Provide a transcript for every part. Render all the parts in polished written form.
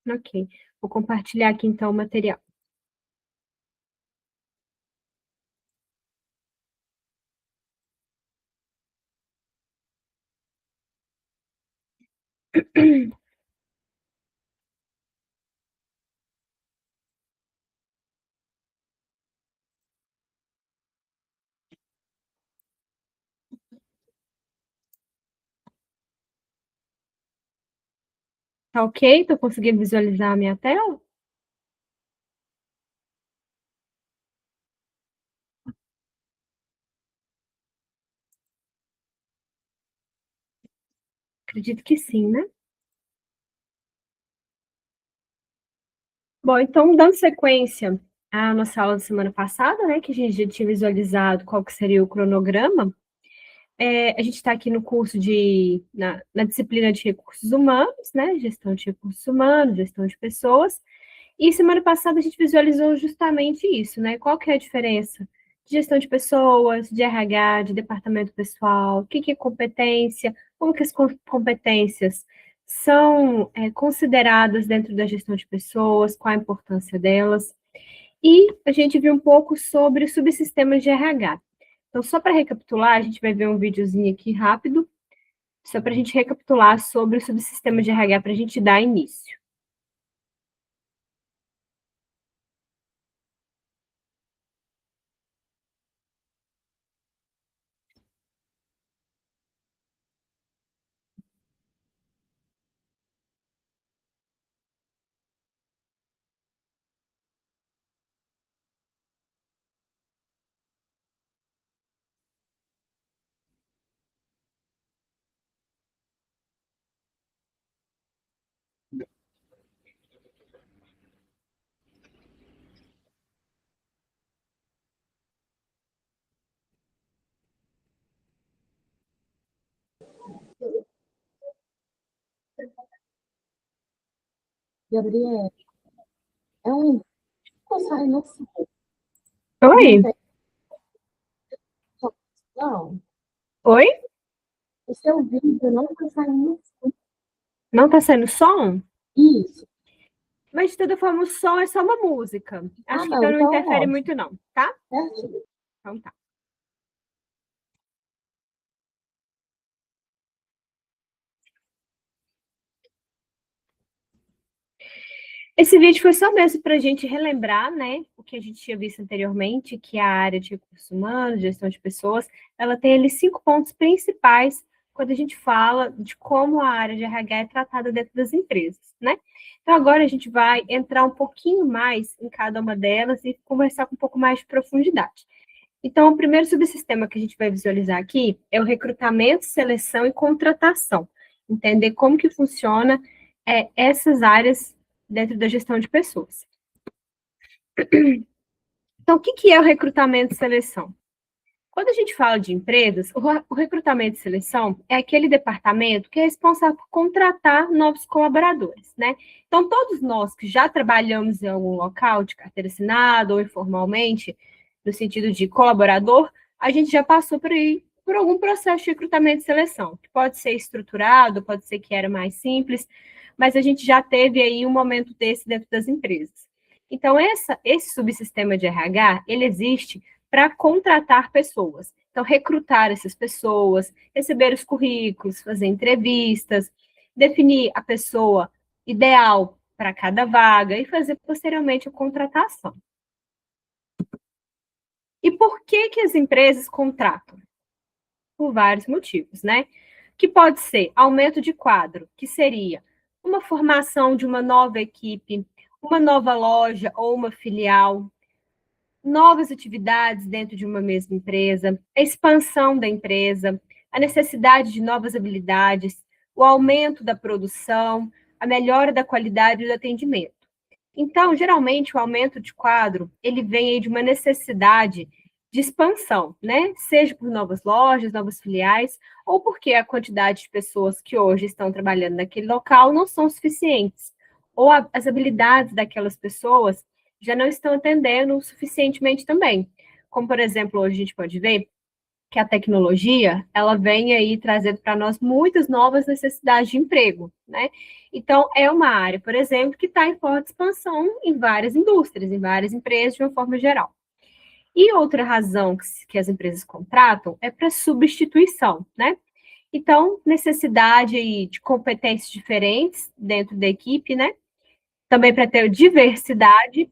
Ok. Vou compartilhar aqui, então, o material. Tá ok? Tô conseguindo visualizar a minha tela? Acredito que sim, né? Bom, então, dando sequência à nossa aula da semana passada, né, que a gente já tinha visualizado qual que seria o cronograma, a gente está aqui no curso na disciplina de recursos humanos, né, gestão de recursos humanos, gestão de pessoas, e semana passada a gente visualizou justamente isso, né, qual que é a diferença de gestão de pessoas, de RH, de departamento pessoal, o que que é competência, como que as competências são consideradas dentro da gestão de pessoas, qual a importância delas, e a gente viu um pouco sobre subsistemas de RH. Então, só para recapitular, a gente vai ver um videozinho aqui rápido, só para a gente recapitular sobre o subsistema de RH, para a gente dar início. Gabriel, é um sai no Oi? não. Oi? O seu vídeo não está saindo. Não está saindo som? Isso. Mas, de toda forma, o som é só uma música. Acho que então Não, não então interfere ótimo. muito, não, tá? Certinho. Então tá. Esse vídeo foi só mesmo para a gente relembrar, né, o que a gente tinha visto anteriormente, que a área de recursos humanos, gestão de pessoas, ela tem ali 5 pontos principais quando a gente fala de como a área de RH é tratada dentro das empresas, né? Então, agora a gente vai entrar um pouquinho mais em cada uma delas e conversar com um pouco mais de profundidade. Então, o primeiro subsistema que a gente vai visualizar aqui é o recrutamento, seleção e contratação. Entender como que funciona essas áreas dentro da gestão de pessoas. Então, o que que é o recrutamento e seleção? Quando a gente fala de empresas, o recrutamento e seleção é aquele departamento que é responsável por contratar novos colaboradores, né? Então, todos nós que já trabalhamos em algum local de carteira assinada ou informalmente, no sentido de colaborador, a gente já passou por aí por algum processo de recrutamento e seleção, que pode ser estruturado, pode ser que era mais simples, mas a gente já teve aí um momento desse dentro das empresas. Então, esse subsistema de RH, ele existe para contratar pessoas. Então, recrutar essas pessoas, receber os currículos, fazer entrevistas, definir a pessoa ideal para cada vaga e fazer posteriormente a contratação. E por que que as empresas contratam? Por vários motivos, né? Que pode ser aumento de quadro, que seria uma formação de uma nova equipe, uma nova loja ou uma filial, novas atividades dentro de uma mesma empresa, a expansão da empresa, a necessidade de novas habilidades, o aumento da produção, a melhora da qualidade do atendimento. Então, geralmente, o aumento de quadro, ele vem aí de uma necessidade de expansão, né? Seja por novas lojas, novas filiais, ou porque a quantidade de pessoas que hoje estão trabalhando naquele local não são suficientes, ou as habilidades daquelas pessoas já não estão atendendo suficientemente também. Como, por exemplo, hoje a gente pode ver que a tecnologia, ela vem aí trazendo para nós muitas novas necessidades de emprego, né? Então, é uma área, por exemplo, que está em forte expansão em várias indústrias, em várias empresas, de uma forma geral. E outra razão que as empresas contratam é para substituição, né? Então, necessidade aí de competências diferentes dentro da equipe, né? Também para ter diversidade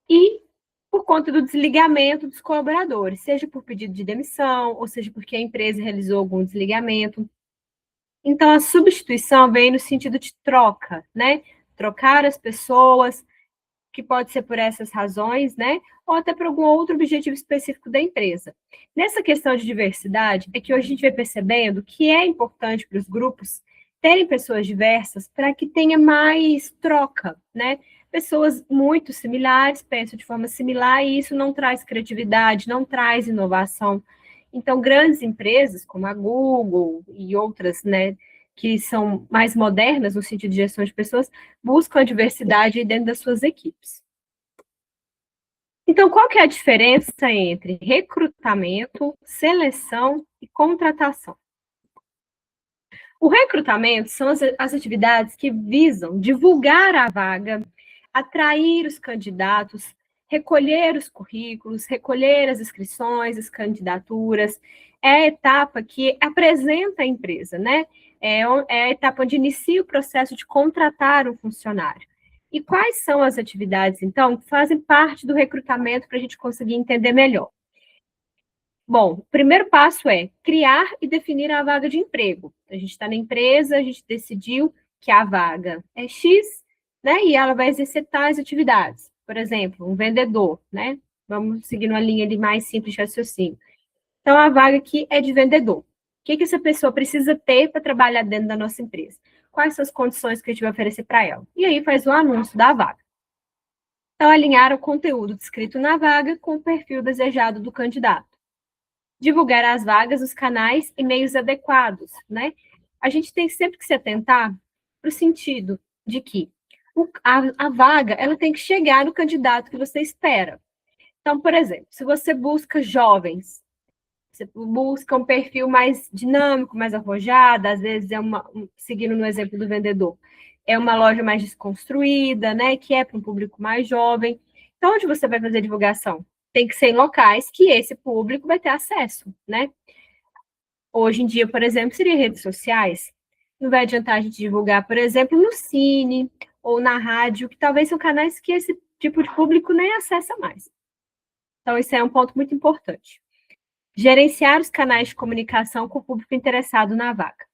e por conta do desligamento dos colaboradores, seja por pedido de demissão, ou seja porque a empresa realizou algum desligamento. Então, a substituição vem no sentido de troca, né? Trocar as pessoas, que pode ser por essas razões, né? Ou até por algum outro objetivo específico da empresa. Nessa questão de diversidade, é que hoje a gente vai percebendo que é importante para os grupos terem pessoas diversas para que tenha mais troca, né? Pessoas muito similares pensam de forma similar e isso não traz criatividade, não traz inovação. Então, grandes empresas como a Google e outras, né, que são mais modernas no sentido de gestão de pessoas, buscam a diversidade dentro das suas equipes. Então, qual que é a diferença entre recrutamento, seleção e contratação? O recrutamento são as atividades que visam divulgar a vaga, atrair os candidatos, recolher os currículos, recolher as inscrições, as candidaturas. É a etapa que apresenta a empresa, né? É a etapa onde inicia o processo de contratar um funcionário. E quais são as atividades, então, que fazem parte do recrutamento para a gente conseguir entender melhor? Bom, o primeiro passo é criar e definir a vaga de emprego. A gente está na empresa, a gente decidiu que a vaga é X, né? E ela vai exercer tais atividades. Por exemplo, um vendedor, né? Vamos seguir uma linha de mais simples de raciocínio. Então, a vaga aqui é de vendedor. O que essa pessoa precisa ter para trabalhar dentro da nossa empresa? Quais são as condições que a gente vai oferecer para ela? E aí faz o anúncio da vaga. Então, alinhar o conteúdo descrito na vaga com o perfil desejado do candidato. Divulgar as vagas, os canais e meios adequados, né? A gente tem sempre que se atentar para o sentido de que a vaga, ela tem que chegar no candidato que você espera. Então, por exemplo, se você busca jovens, você busca um perfil mais dinâmico, mais arrojado, às vezes seguindo no exemplo do vendedor, é uma loja mais desconstruída, né, que é para um público mais jovem. Então, onde você vai fazer divulgação? Tem que ser em locais que esse público vai ter acesso, né? Hoje em dia, por exemplo, seria redes sociais. Não vai adiantar a gente divulgar, por exemplo, no Cine ou na rádio, que talvez são canais que esse tipo de público nem acessa mais. Então, isso é um ponto muito importante. Gerenciar os canais de comunicação com o público interessado na vaga.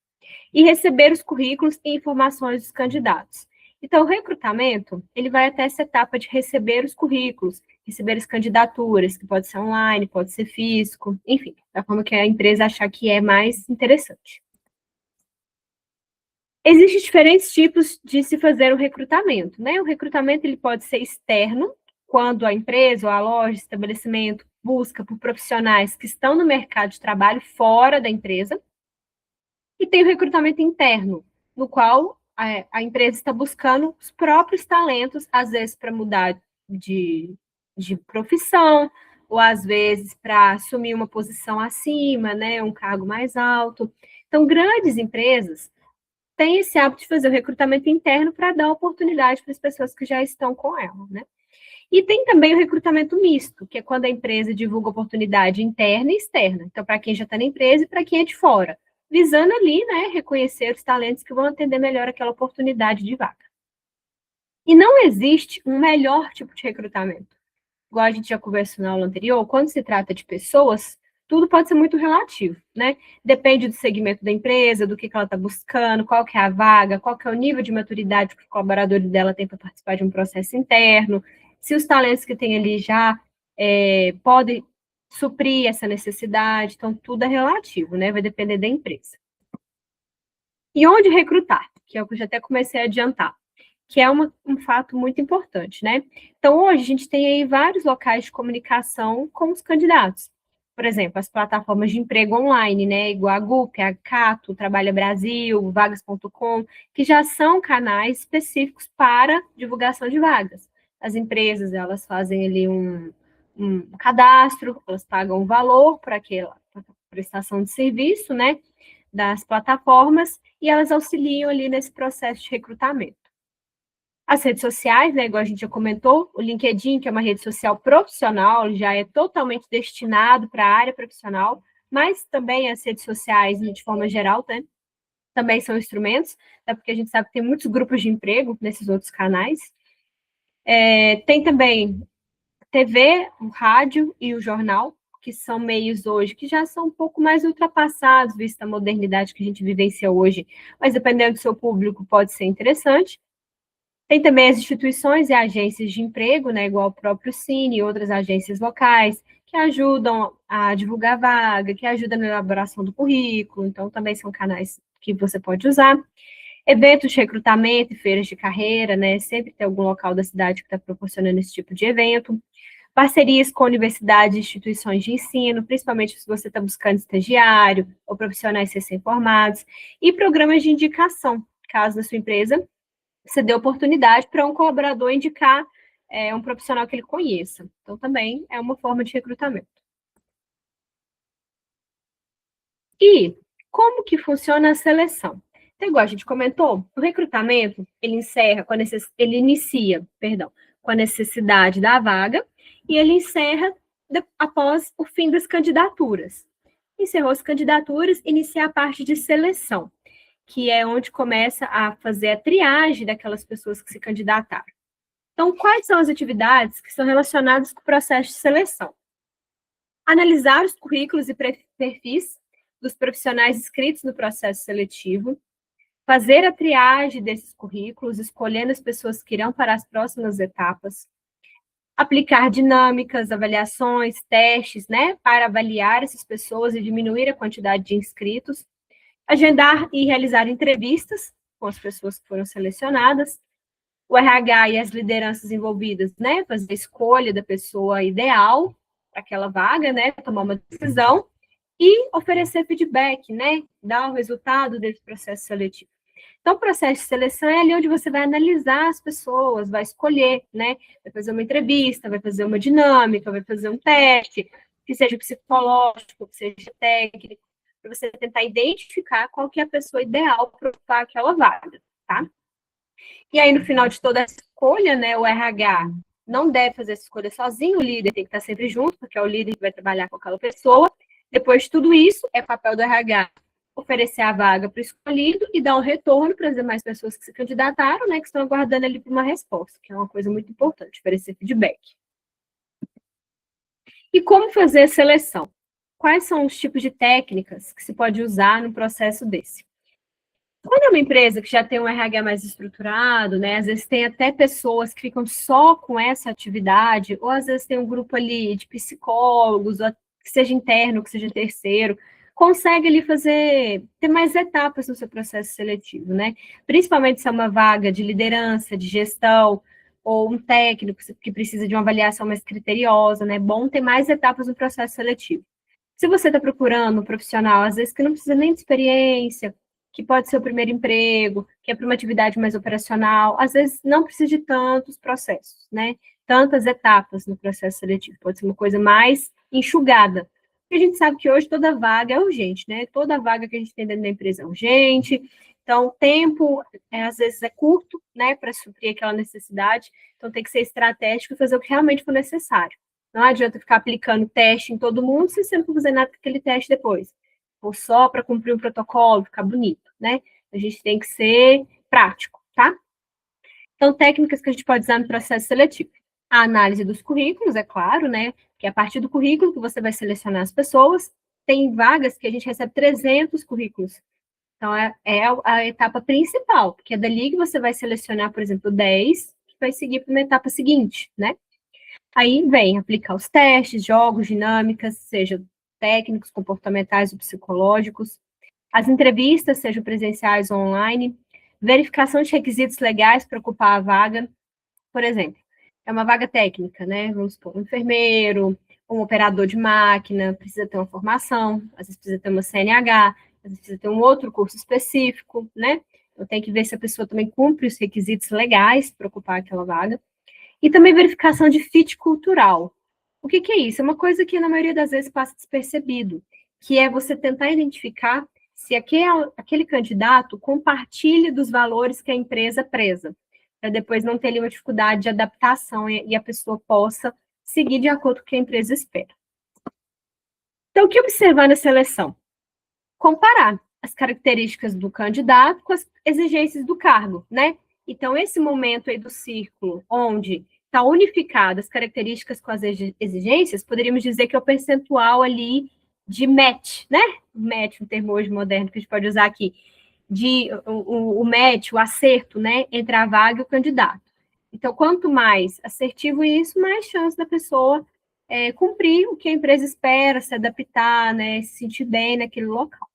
E receber os currículos e informações dos candidatos. Então, o recrutamento, ele vai até essa etapa de receber os currículos, receber as candidaturas, que pode ser online, pode ser físico, enfim, da forma que a empresa achar que é mais interessante. Existem diferentes tipos de se fazer o recrutamento, né? O recrutamento, ele pode ser externo, quando a empresa ou a loja, estabelecimento, busca por profissionais que estão no mercado de trabalho fora da empresa. E tem o recrutamento interno, no qual a empresa está buscando os próprios talentos, às vezes para mudar de profissão, ou às vezes para assumir uma posição acima, né, um cargo mais alto. Então, grandes empresas têm esse hábito de fazer o recrutamento interno para dar oportunidade para as pessoas que já estão com ela, né? E tem também o recrutamento misto, que é quando a empresa divulga oportunidade interna e externa. Então, para quem já está na empresa e para quem é de fora, visando ali, né, reconhecer os talentos que vão atender melhor aquela oportunidade de vaga. E não existe um melhor tipo de recrutamento. Igual a gente já conversou na aula anterior, quando se trata de pessoas, tudo pode ser muito relativo, né? Depende do segmento da empresa, do que ela está buscando, qual que é a vaga, qual que é o nível de maturidade que os colaboradores dela têm para participar de um processo interno, se os talentos que tem ali já podem suprir essa necessidade, então tudo é relativo, né? Vai depender da empresa. E onde recrutar, que é o que eu já até comecei a adiantar, que é um fato muito importante, né? Então, hoje a gente tem aí vários locais de comunicação com os candidatos. Por exemplo, as plataformas de emprego online, né? Igual a Gupp, a Cato, Trabalha Brasil, Vagas.com, que já são canais específicos para divulgação de vagas. As empresas, elas fazem ali um cadastro, elas pagam um valor para prestação de serviço, né, das plataformas, e elas auxiliam ali nesse processo de recrutamento. As redes sociais, né, igual a gente já comentou, o LinkedIn, que é uma rede social profissional, já é totalmente destinado para a área profissional, mas também as redes sociais, de forma geral, né, também são instrumentos, até porque a gente sabe que tem muitos grupos de emprego nesses outros canais. Tem também TV, o rádio e o jornal, que são meios hoje que já são um pouco mais ultrapassados, vista a modernidade que a gente vivencia hoje, mas dependendo do seu público pode ser interessante. Tem também as instituições e agências de emprego, né, igual o próprio Cine e outras agências locais, que ajudam a divulgar vaga, que ajudam na elaboração do currículo, então também são canais que você pode usar. Eventos de recrutamento e feiras de carreira, né, sempre tem algum local da cidade que está proporcionando esse tipo de evento. Parcerias com universidades e instituições de ensino, principalmente se você está buscando estagiário ou profissionais recém-formados, e programas de indicação, caso na sua empresa você dê oportunidade para um colaborador indicar um profissional que ele conheça. Então, também é uma forma de recrutamento. E como que funciona a seleção? Então, igual a gente comentou, o recrutamento, ele inicia com a necessidade da vaga e ele encerra após o fim das candidaturas. Encerrou as candidaturas, inicia a parte de seleção, que é onde começa a fazer a triagem daquelas pessoas que se candidataram. Então, quais são as atividades que são relacionadas com o processo de seleção? Analisar os currículos e perfis dos profissionais inscritos no processo seletivo, fazer a triagem desses currículos, escolhendo as pessoas que irão para as próximas etapas, aplicar dinâmicas, avaliações, testes, né, para avaliar essas pessoas e diminuir a quantidade de inscritos, agendar e realizar entrevistas com as pessoas que foram selecionadas, o RH e as lideranças envolvidas, né, fazer a escolha da pessoa ideal para aquela vaga, né, tomar uma decisão e oferecer feedback, né, dar o resultado desse processo seletivo. Então, o processo de seleção é ali onde você vai analisar as pessoas, vai escolher, né, vai fazer uma entrevista, vai fazer uma dinâmica, vai fazer um teste, que seja psicológico, que seja técnico, para você tentar identificar qual que é a pessoa ideal para ocupar aquela vaga, tá? E aí, no final de toda essa escolha, né, o RH não deve fazer essa escolha sozinho, o líder tem que estar sempre junto, porque é o líder que vai trabalhar com aquela pessoa. Depois de tudo isso, é papel do RH oferecer a vaga para o escolhido e dar um retorno para as demais pessoas que se candidataram, né, que estão aguardando ali por uma resposta, que é uma coisa muito importante, oferecer feedback. E como fazer a seleção? Quais são os tipos de técnicas que se pode usar no processo desse? Quando é uma empresa que já tem um RH mais estruturado, né, às vezes tem até pessoas que ficam só com essa atividade, ou às vezes tem um grupo ali de psicólogos, ou que seja interno, que seja terceiro, consegue ali ter mais etapas no seu processo seletivo, né? Principalmente se é uma vaga de liderança, de gestão, ou um técnico que precisa de uma avaliação mais criteriosa, né? É bom ter mais etapas no processo seletivo. Se você está procurando um profissional, às vezes que não precisa nem de experiência, que pode ser o primeiro emprego, que é para uma atividade mais operacional, às vezes não precisa de tantos processos, né? Tantas etapas no processo seletivo, pode ser uma coisa mais enxugada. Porque a gente sabe que hoje toda vaga é urgente, né? Toda vaga que a gente tem dentro da empresa é urgente, então o tempo, às vezes, é curto, né, para suprir aquela necessidade, então tem que ser estratégico e fazer o que realmente for necessário. Não adianta ficar aplicando teste em todo mundo se você não for fazer nada com aquele teste depois. Ou só para cumprir um protocolo, ficar bonito, né? A gente tem que ser prático, tá? Então, técnicas que a gente pode usar no processo seletivo. A análise dos currículos, é claro, né? Que é a partir do currículo que você vai selecionar as pessoas. Tem vagas que a gente recebe 300 currículos. Então, é a etapa principal, porque é dali que você vai selecionar, por exemplo, 10, que vai seguir para uma etapa seguinte, né? Aí vem aplicar os testes, jogos, dinâmicas, seja técnicos, comportamentais ou psicológicos, as entrevistas, sejam presenciais ou online, verificação de requisitos legais para ocupar a vaga, por exemplo, é uma vaga técnica, né? Vamos supor, um enfermeiro, um operador de máquina, precisa ter uma formação, às vezes precisa ter uma CNH, às vezes precisa ter um outro curso específico, né? Então tem que ver se a pessoa também cumpre os requisitos legais para ocupar aquela vaga. E também verificação de fit cultural. O que é isso? É uma coisa que, na maioria das vezes, passa despercebido. que é você tentar identificar se aquele candidato compartilha dos valores que a empresa preza, para depois não ter ali uma dificuldade de adaptação e a pessoa possa seguir de acordo com o que a empresa espera. Então, o que observar na seleção? Comparar as características do candidato com as exigências do cargo, né? Então, esse momento aí do círculo, onde está unificado as características com as exigências, poderíamos dizer que é o percentual ali de match, né? Match, um termo hoje moderno que a gente pode usar aqui, o match, o acerto, né, entre a vaga e o candidato. Então, quanto mais assertivo isso, mais chance da pessoa cumprir o que a empresa espera, se adaptar, né, se sentir bem naquele local.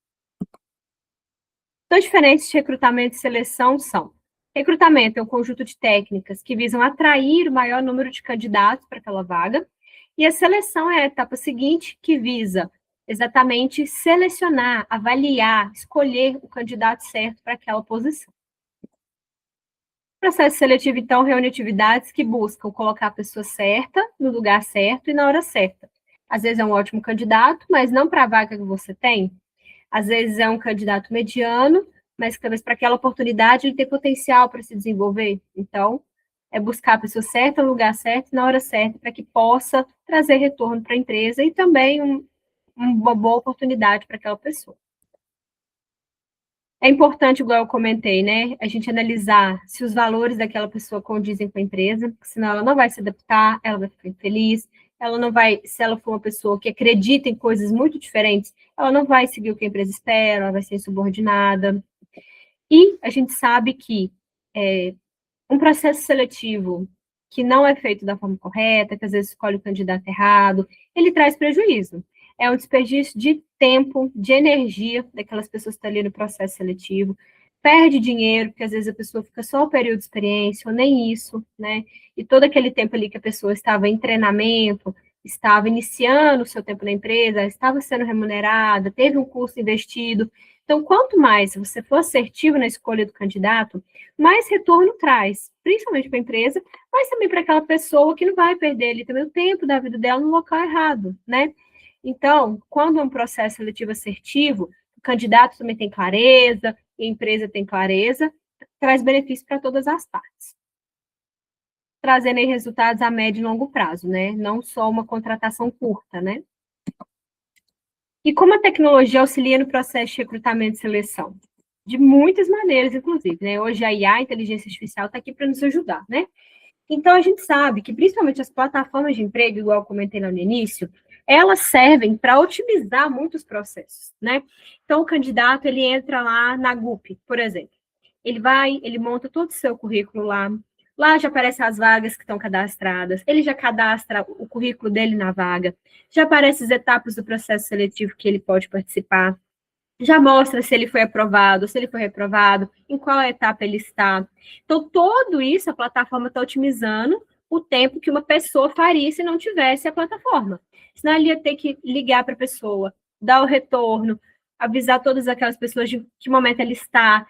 Então, diferentes de recrutamento e seleção são: recrutamento é um conjunto de técnicas que visam atrair o maior número de candidatos para aquela vaga, e a seleção é a etapa seguinte, que visa exatamente selecionar, avaliar, escolher o candidato certo para aquela posição. O processo seletivo, então, reúne atividades que buscam colocar a pessoa certa, no lugar certo e na hora certa. Às vezes é um ótimo candidato, mas não para a vaga que você tem. Às vezes é um candidato mediano, mas talvez para aquela oportunidade ele tem potencial para se desenvolver. Então, é buscar a pessoa certa, no lugar certo e na hora certa, para que possa trazer retorno para a empresa e também uma boa oportunidade para aquela pessoa. É importante, igual eu comentei, né, a gente analisar se os valores daquela pessoa condizem com a empresa, porque senão ela não vai se adaptar, ela vai ficar infeliz, ela não vai, se ela for uma pessoa que acredita em coisas muito diferentes, ela não vai seguir o que a empresa espera, ela vai ser insubordinada. E a gente sabe que um processo seletivo que não é feito da forma correta, que às vezes escolhe o candidato errado, ele traz prejuízo. É um desperdício de tempo, de energia daquelas pessoas que estão ali no processo seletivo, perde dinheiro, porque às vezes a pessoa fica só o período de experiência, ou nem isso, né? E todo aquele tempo ali que a pessoa estava em treinamento, estava iniciando o seu tempo na empresa, estava sendo remunerada, teve um curso investido. Então, quanto mais você for assertivo na escolha do candidato, mais retorno traz, principalmente para a empresa, mas também para aquela pessoa que não vai perder ali também o tempo da vida dela no local errado, né? Então, quando é um processo seletivo assertivo, o candidato também tem clareza, e a empresa tem clareza, traz benefício para todas as partes. Trazendo aí resultados a médio e longo prazo, né? Não só uma contratação curta, né? E como a tecnologia auxilia no processo de recrutamento e seleção? De muitas maneiras, inclusive, né? Hoje a IA, a inteligência artificial, está aqui para nos ajudar, né? Então, a gente sabe que, principalmente as plataformas de emprego, igual eu comentei lá no início, elas servem para otimizar muitos processos, né? Então, o candidato, ele entra lá na GUP, por exemplo. Ele monta todo o seu currículo lá já aparecem as vagas que estão cadastradas, ele já cadastra o currículo dele na vaga, já aparecem as etapas do processo seletivo que ele pode participar, já mostra se ele foi aprovado, se ele foi reprovado, em qual etapa ele está. Então, tudo isso a plataforma está otimizando o tempo que uma pessoa faria se não tivesse a plataforma. Senão, ele ia ter que ligar para a pessoa, dar o retorno, avisar todas aquelas pessoas de que momento ela está,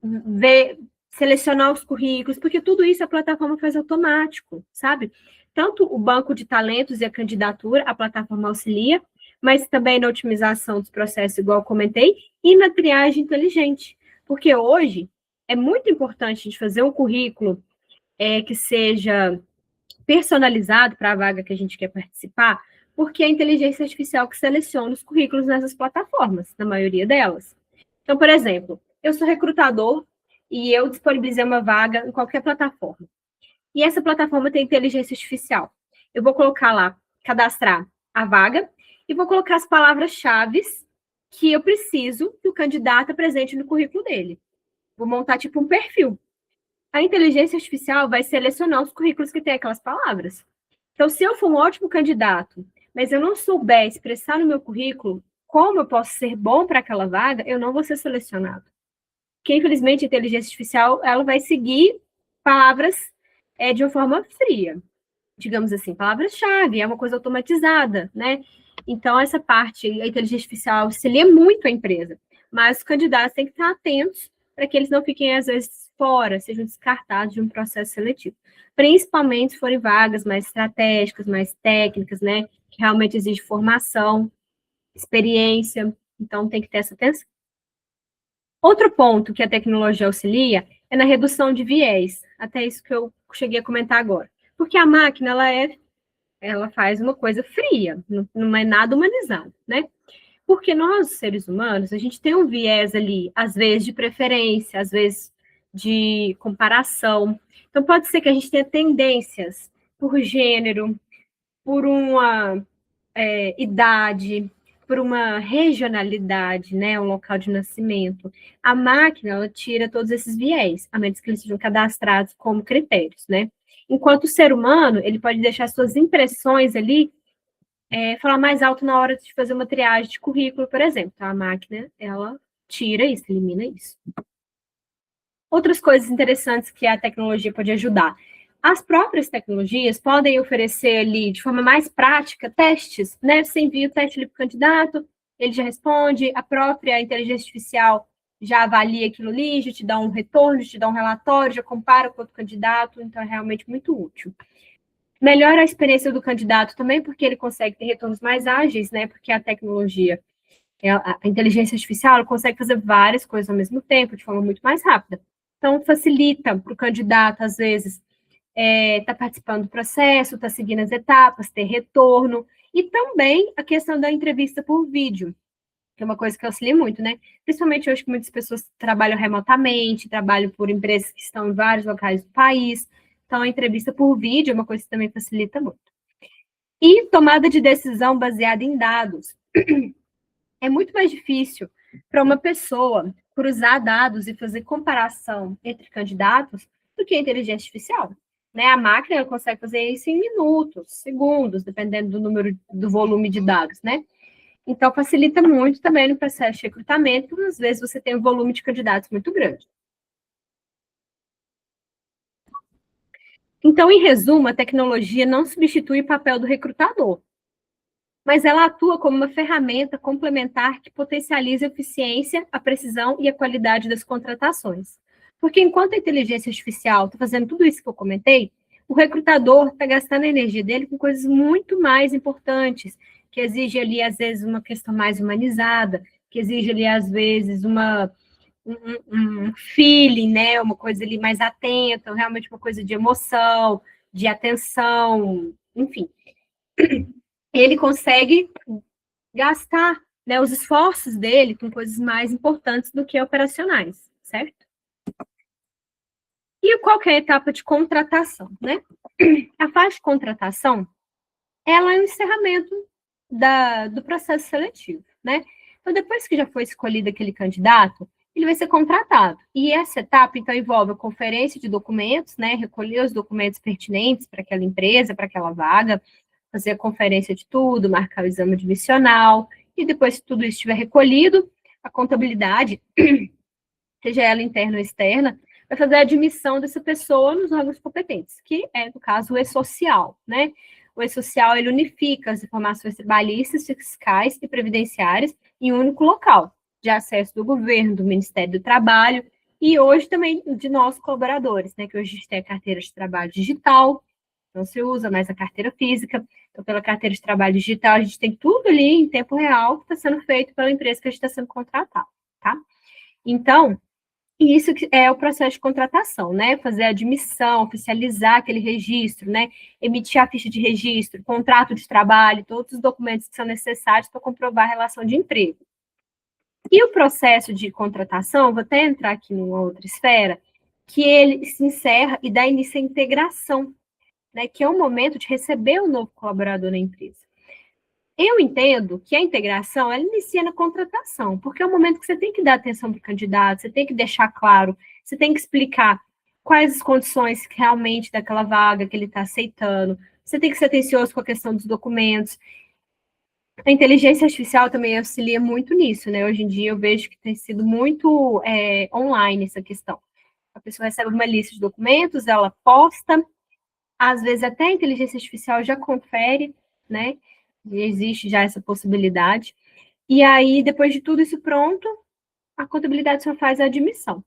ver, selecionar os currículos, porque tudo isso a plataforma faz automático, sabe? Tanto o banco de talentos e a candidatura, a plataforma auxilia, mas também na otimização dos processos, igual eu comentei, e na triagem inteligente. Porque hoje é muito importante a gente fazer um currículo que seja personalizado para a vaga que a gente quer participar, porque é a inteligência artificial que seleciona os currículos nessas plataformas, na maioria delas. Então, por exemplo, eu sou recrutador e eu disponibilizei uma vaga em qualquer plataforma. E essa plataforma tem inteligência artificial. Eu vou colocar lá, cadastrar a vaga, e vou colocar as palavras-chave que eu preciso que o candidato apresente no currículo dele. Vou montar tipo um perfil. A inteligência artificial vai selecionar os currículos que têm aquelas palavras. Então, se eu for um ótimo candidato, mas eu não souber expressar no meu currículo como eu posso ser bom para aquela vaga, eu não vou ser selecionado. Porque, infelizmente, a inteligência artificial ela vai seguir palavras de uma forma fria. Digamos assim, palavras-chave, é uma coisa automatizada, né? Então, essa parte, a inteligência artificial auxilia muito a empresa, mas os candidatos têm que estar atentos para que eles não fiquem, às vezes, fora, sejam descartados de um processo seletivo. Principalmente se forem vagas mais estratégicas, mais técnicas, né? Que realmente exige formação. experiência, então tem que ter essa atenção. Outro ponto que a tecnologia auxilia é na redução de viés, até isso que eu cheguei a comentar agora. Porque a máquina, ela faz uma coisa fria, não é nada humanizado, né? Porque nós, seres humanos, a gente tem um viés ali, às vezes de preferência, às vezes de comparação. Então, pode ser que a gente tenha tendências por gênero, por uma idade, por uma regionalidade, né, um local de nascimento. A máquina, ela tira todos esses viés, a menos que eles sejam cadastrados como critérios, né? Enquanto o ser humano, ele pode deixar suas impressões ali falar mais alto na hora de fazer uma triagem de currículo, por exemplo. Então, a máquina, ela tira isso, elimina isso. Outras coisas interessantes que a tecnologia pode ajudar. As próprias tecnologias podem oferecer ali, de forma mais prática, testes, né? Você envia o teste ali para o candidato, ele já responde, a própria inteligência artificial já avalia aquilo ali, já te dá um retorno, já te dá um relatório, já compara com outro candidato, então é realmente muito útil. Melhora a experiência do candidato também, porque ele consegue ter retornos mais ágeis, né? Porque a tecnologia, a inteligência artificial, ela consegue fazer várias coisas ao mesmo tempo, de forma muito mais rápida. Então, facilita para o candidato, às vezes, tá participando do processo, tá seguindo as etapas, ter retorno. E também a questão da entrevista por vídeo, que é uma coisa que auxilia muito, né? Principalmente hoje que muitas pessoas trabalham remotamente, trabalham por empresas que estão em vários locais do país. Então, a entrevista por vídeo é uma coisa que também facilita muito. E tomada de decisão baseada em dados. É muito mais difícil para uma pessoa cruzar dados e fazer comparação entre candidatos do que a inteligência artificial. Né? A máquina consegue fazer isso em minutos, segundos, dependendo do número, do volume de dados, né? Então, facilita muito também no processo de recrutamento, às vezes você tem um volume de candidatos muito grande. Então, em resumo, a tecnologia não substitui o papel do recrutador, mas ela atua como uma ferramenta complementar que potencializa a eficiência, a precisão e a qualidade das contratações. Porque enquanto a inteligência artificial está fazendo tudo isso que eu comentei, o recrutador está gastando a energia dele com coisas muito mais importantes, que exige ali, às vezes, uma questão mais humanizada, que exige ali, às vezes, um feeling, né? Uma coisa ali mais atenta, realmente uma coisa de emoção, de atenção, enfim. Ele consegue gastar, né, os esforços dele com coisas mais importantes do que operacionais, certo? E qual que é a etapa de contratação, né? A fase de contratação, ela é o encerramento do processo seletivo, né? Então, depois que já foi escolhido aquele candidato, ele vai ser contratado. E essa etapa, então, envolve a conferência de documentos, né? Recolher os documentos pertinentes para aquela empresa, para aquela vaga, fazer a conferência de tudo, marcar o exame admissional, e depois que tudo isso estiver recolhido, a contabilidade, seja ela interna ou externa, vai fazer a admissão dessa pessoa nos órgãos competentes, que é, no caso, o E-Social, né? O E-Social, ele unifica as informações trabalhistas, fiscais e previdenciárias em um único local, de acesso do governo, do Ministério do Trabalho, e hoje também de nós colaboradores, né? Que hoje a gente tem a carteira de trabalho digital, não se usa mais a carteira física. Então, pela carteira de trabalho digital, a gente tem tudo ali em tempo real que está sendo feito pela empresa que a gente está sendo contratado, tá? Então, isso é o processo de contratação, né? Fazer a admissão, oficializar aquele registro, né? Emitir a ficha de registro, contrato de trabalho, todos os documentos que são necessários para comprovar a relação de emprego. E o processo de contratação, vou até entrar aqui numa outra esfera, que ele se encerra e dá início à integração, né, que é o momento de receber um novo colaborador na empresa. Eu entendo que a integração, ela inicia na contratação, porque é o momento que você tem que dar atenção para o candidato, você tem que deixar claro, você tem que explicar quais as condições realmente daquela vaga que ele está aceitando, você tem que ser atencioso com a questão dos documentos. A inteligência artificial também auxilia muito nisso, né? Hoje em dia eu vejo que tem sido muito online essa questão. A pessoa recebe uma lista de documentos, ela posta, às vezes até a inteligência artificial já confere, né? Existe já essa possibilidade. E aí, depois de tudo isso pronto, a contabilidade só faz a admissão.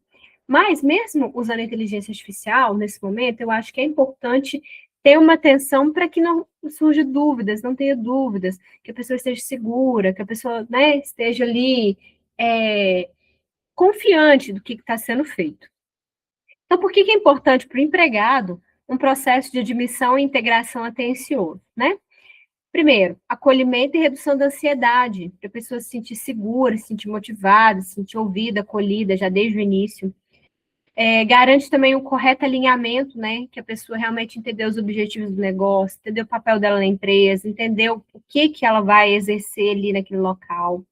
Mas, mesmo usando a inteligência artificial, nesse momento, eu acho que é importante ter uma atenção para que não surja dúvidas, não tenha dúvidas, que a pessoa esteja segura, que a pessoa, né, esteja ali confiante do que está sendo feito. Então, por que é importante para o empregado um processo de admissão e integração atencioso, né? Primeiro, acolhimento e redução da ansiedade, para a pessoa se sentir segura, se sentir motivada, se sentir ouvida, acolhida já desde o início. Garante também um correto alinhamento, né? Que a pessoa realmente entendeu os objetivos do negócio, entendeu o papel dela na empresa, entendeu o que ela vai exercer ali naquele local.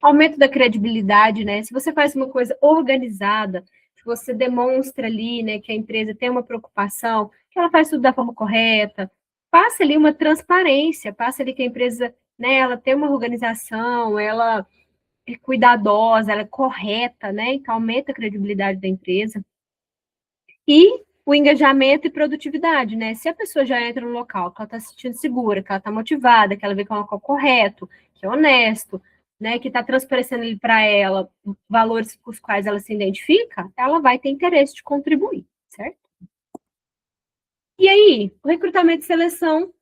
Aumento da credibilidade, né? Se você faz uma coisa organizada, se você demonstra ali, né, que a empresa tem uma preocupação, que ela faz tudo da forma correta, passa ali uma transparência, passa ali que a empresa, né, ela tem uma organização, ela é cuidadosa, ela é correta, né? Então aumenta a credibilidade da empresa. E o engajamento e produtividade, né? Se a pessoa já entra no local, que ela está se sentindo segura, que ela está motivada, que ela vê que é um local correto, que é honesto, né, que está transparecendo para ela valores com os quais ela se identifica, ela vai ter interesse de contribuir, certo? E aí, o recrutamento e seleção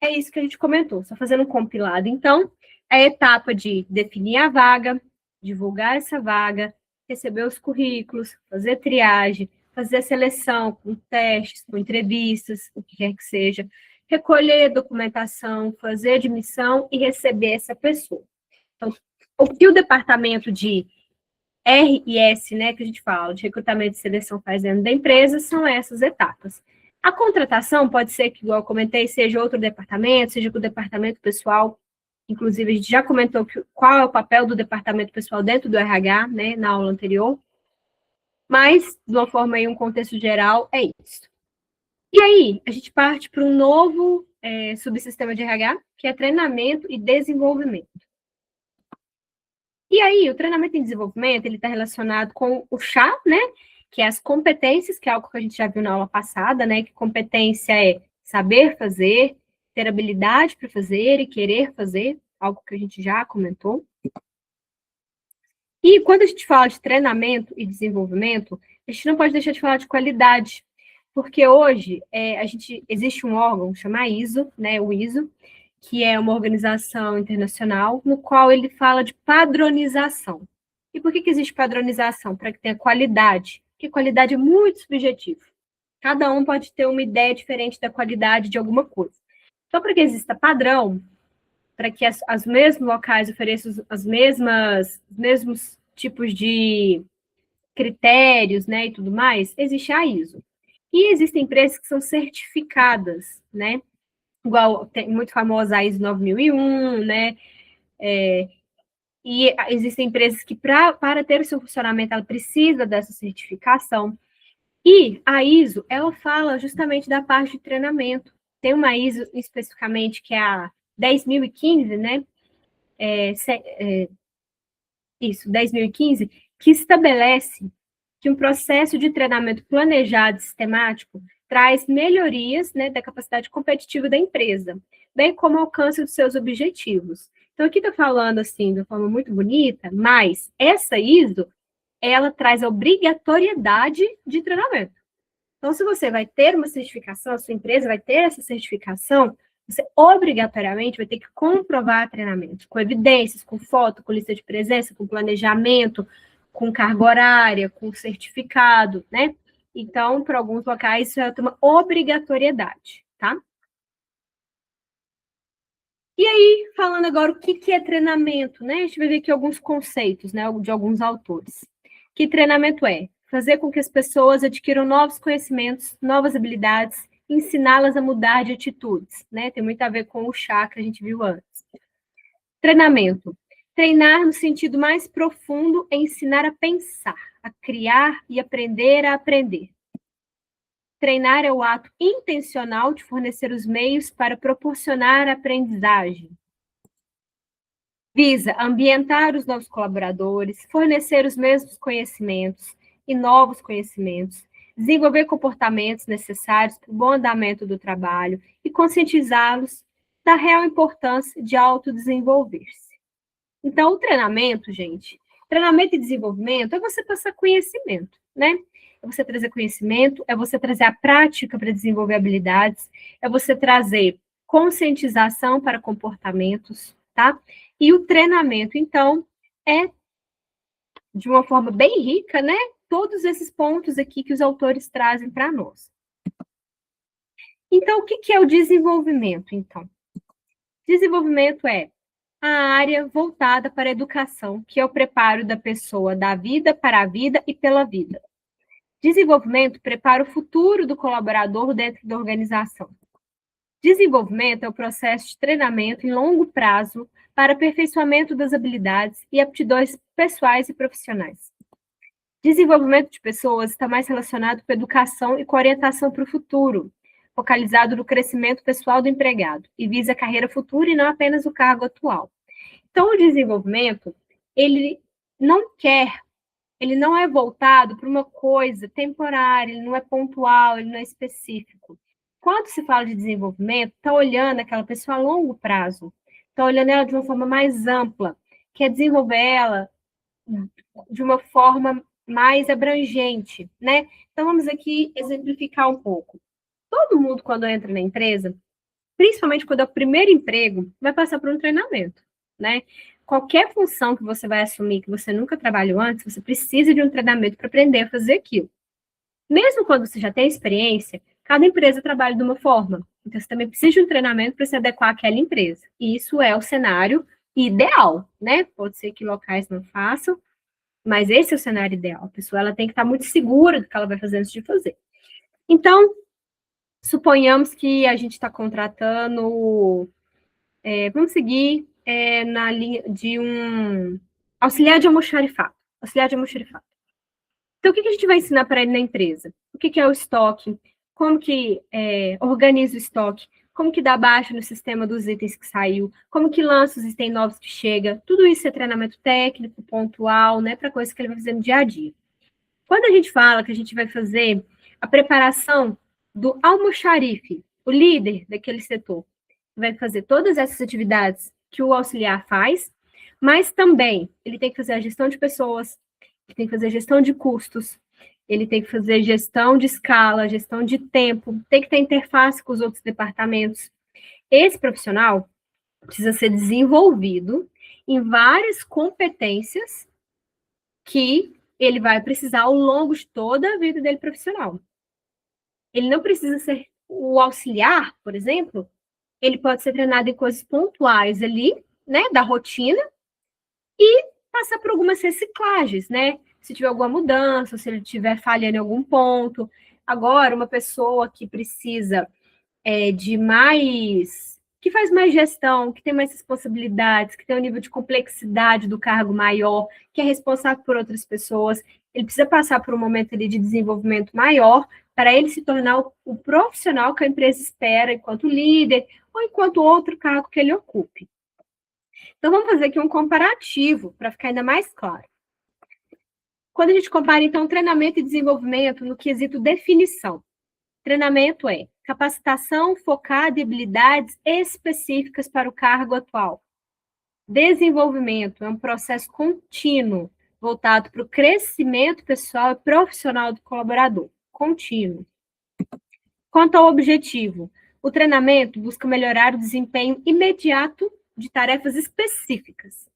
é isso que a gente comentou, só fazendo um compilado. Então, é a etapa de definir a vaga, divulgar essa vaga, receber os currículos, fazer triagem, fazer a seleção com testes, com entrevistas, o que quer que seja, recolher documentação, fazer admissão e receber essa pessoa. Então, o que o departamento de RS, né, que a gente fala, de recrutamento e seleção faz dentro da empresa, são essas etapas. A contratação pode ser que, igual eu comentei, seja outro departamento, seja com o departamento pessoal. Inclusive, a gente já comentou qual é o papel do departamento pessoal dentro do RH, né, na aula anterior. Mas, de uma forma aí, um contexto geral, é isso. E aí, a gente parte para um novo subsistema de RH, que é treinamento e desenvolvimento. E aí, o treinamento e desenvolvimento, ele está relacionado com o chá, né? Que é as competências, que é algo que a gente já viu na aula passada, né? Que competência é saber fazer, ter habilidade para fazer e querer fazer, algo que a gente já comentou. E quando a gente fala de treinamento e desenvolvimento, a gente não pode deixar de falar de qualidade, porque hoje existe um órgão chamado ISO, né? O ISO, que é uma organização internacional, no qual ele fala de padronização. E por que existe padronização? Para que tenha qualidade, porque qualidade é muito subjetivo. Cada um pode ter uma ideia diferente da qualidade de alguma coisa. Então, para que exista padrão, para que os mesmos locais ofereçam os mesmos tipos de critérios, né, e tudo mais, existe a ISO. E existem empresas que são certificadas, né, igual tem muito famosa a ISO 9001, né? E existem empresas que, para ter o seu funcionamento, ela precisa dessa certificação. E a ISO, ela fala justamente da parte de treinamento. Tem uma ISO especificamente que é a 10.015, né? Isso, 10.015, que estabelece que um processo de treinamento planejado e sistemático traz melhorias, né, da capacidade competitiva da empresa, bem como alcance dos seus objetivos. Então, aqui está falando assim, de uma forma muito bonita, mas essa ISO, ela traz a obrigatoriedade de treinamento. Então, se você vai ter uma certificação, a sua empresa vai ter essa certificação, você obrigatoriamente vai ter que comprovar treinamento, com evidências, com foto, com lista de presença, com planejamento, com carga horária, com certificado, né? Então, para alguns locais, isso é uma obrigatoriedade, tá? E aí, falando agora o que é treinamento, né? A gente vai ver aqui alguns conceitos, né, de alguns autores. Que treinamento é? Fazer com que as pessoas adquiram novos conhecimentos, novas habilidades, ensiná-las a mudar de atitudes, né? Tem muito a ver com o chá que a gente viu antes. Treinamento. Treinar no sentido mais profundo é ensinar a pensar, a criar e aprender a aprender. Treinar é o ato intencional de fornecer os meios para proporcionar a aprendizagem. Visa ambientar os novos colaboradores, fornecer os mesmos conhecimentos e novos conhecimentos, desenvolver comportamentos necessários para o bom andamento do trabalho e conscientizá-los da real importância de autodesenvolver-se. Então, o treinamento, gente, treinamento e desenvolvimento é você passar conhecimento, né? é você trazer conhecimento, é você trazer a prática para desenvolver habilidades, é você trazer conscientização para comportamentos, tá? E o treinamento, então, é de uma forma bem rica, né? Todos esses pontos aqui que os autores trazem para nós. Então, o que é o desenvolvimento, então? Desenvolvimento é a área voltada para a educação, que é o preparo da pessoa da vida para a vida e pela vida. Desenvolvimento prepara o futuro do colaborador dentro da organização. Desenvolvimento é o processo de treinamento em longo prazo para aperfeiçoamento das habilidades e aptidões pessoais e profissionais. Desenvolvimento de pessoas está mais relacionado com educação e com orientação para o futuro, focalizado no crescimento pessoal do empregado e visa a carreira futura e não apenas o cargo atual. Então, o desenvolvimento, ele não é voltado para uma coisa temporária, ele não é pontual, ele não é específico. Quando se fala de desenvolvimento, está olhando aquela pessoa a longo prazo, está olhando ela de uma forma mais ampla, quer desenvolver ela de uma forma mais abrangente, né? Então, vamos aqui exemplificar um pouco. Todo mundo, quando entra na empresa, principalmente quando é o primeiro emprego, vai passar por um treinamento, né? Qualquer função que você vai assumir, que você nunca trabalhou antes, você precisa de um treinamento para aprender a fazer aquilo. Mesmo quando você já tem experiência, cada empresa trabalha de uma forma. Então, você também precisa de um treinamento para se adequar àquela empresa. E isso é o cenário ideal, né? Pode ser que locais não façam, mas esse é o cenário ideal. A pessoa ela tem que estar muito segura do que ela vai fazer antes de fazer. Então, suponhamos que a gente está contratando, vamos seguir na linha de um auxiliar de almoxarifado. Auxiliar de almoxarifado. Então, o que a gente vai ensinar para ele na empresa? O que é o estoque? Como que organiza o estoque? Como que dá baixa no sistema dos itens que saiu? Como que lança os itens novos que chega? Tudo isso é treinamento técnico, pontual, né? Para coisas que ele vai fazer no dia a dia. Quando a gente fala que a gente vai fazer a preparação do almoxarife, o líder daquele setor, vai fazer todas essas atividades que o auxiliar faz, mas também ele tem que fazer a gestão de pessoas, ele tem que fazer gestão de custos, ele tem que fazer gestão de escala, gestão de tempo, tem que ter interface com os outros departamentos. Esse profissional precisa ser desenvolvido em várias competências que ele vai precisar ao longo de toda a vida dele profissional. Ele não precisa ser o auxiliar, por exemplo, ele pode ser treinado em coisas pontuais ali, né, da rotina, e passar por algumas reciclagens, né? Se tiver alguma mudança, se ele estiver falhando em algum ponto. Agora, uma pessoa que precisa de mais, que faz mais gestão, que tem mais responsabilidades, que tem um nível de complexidade do cargo maior, que é responsável por outras pessoas, ele precisa passar por um momento ali de desenvolvimento maior para ele se tornar o profissional que a empresa espera enquanto líder ou enquanto outro cargo que ele ocupe. Então, vamos fazer aqui um comparativo para ficar ainda mais claro. Quando a gente compara, então, treinamento e desenvolvimento no quesito definição. Treinamento é capacitação focada em habilidades específicas para o cargo atual. Desenvolvimento é um processo contínuo, voltado para o crescimento pessoal e profissional do colaborador. Contínuo. Quanto ao objetivo, o treinamento busca melhorar o desempenho imediato de tarefas específicas.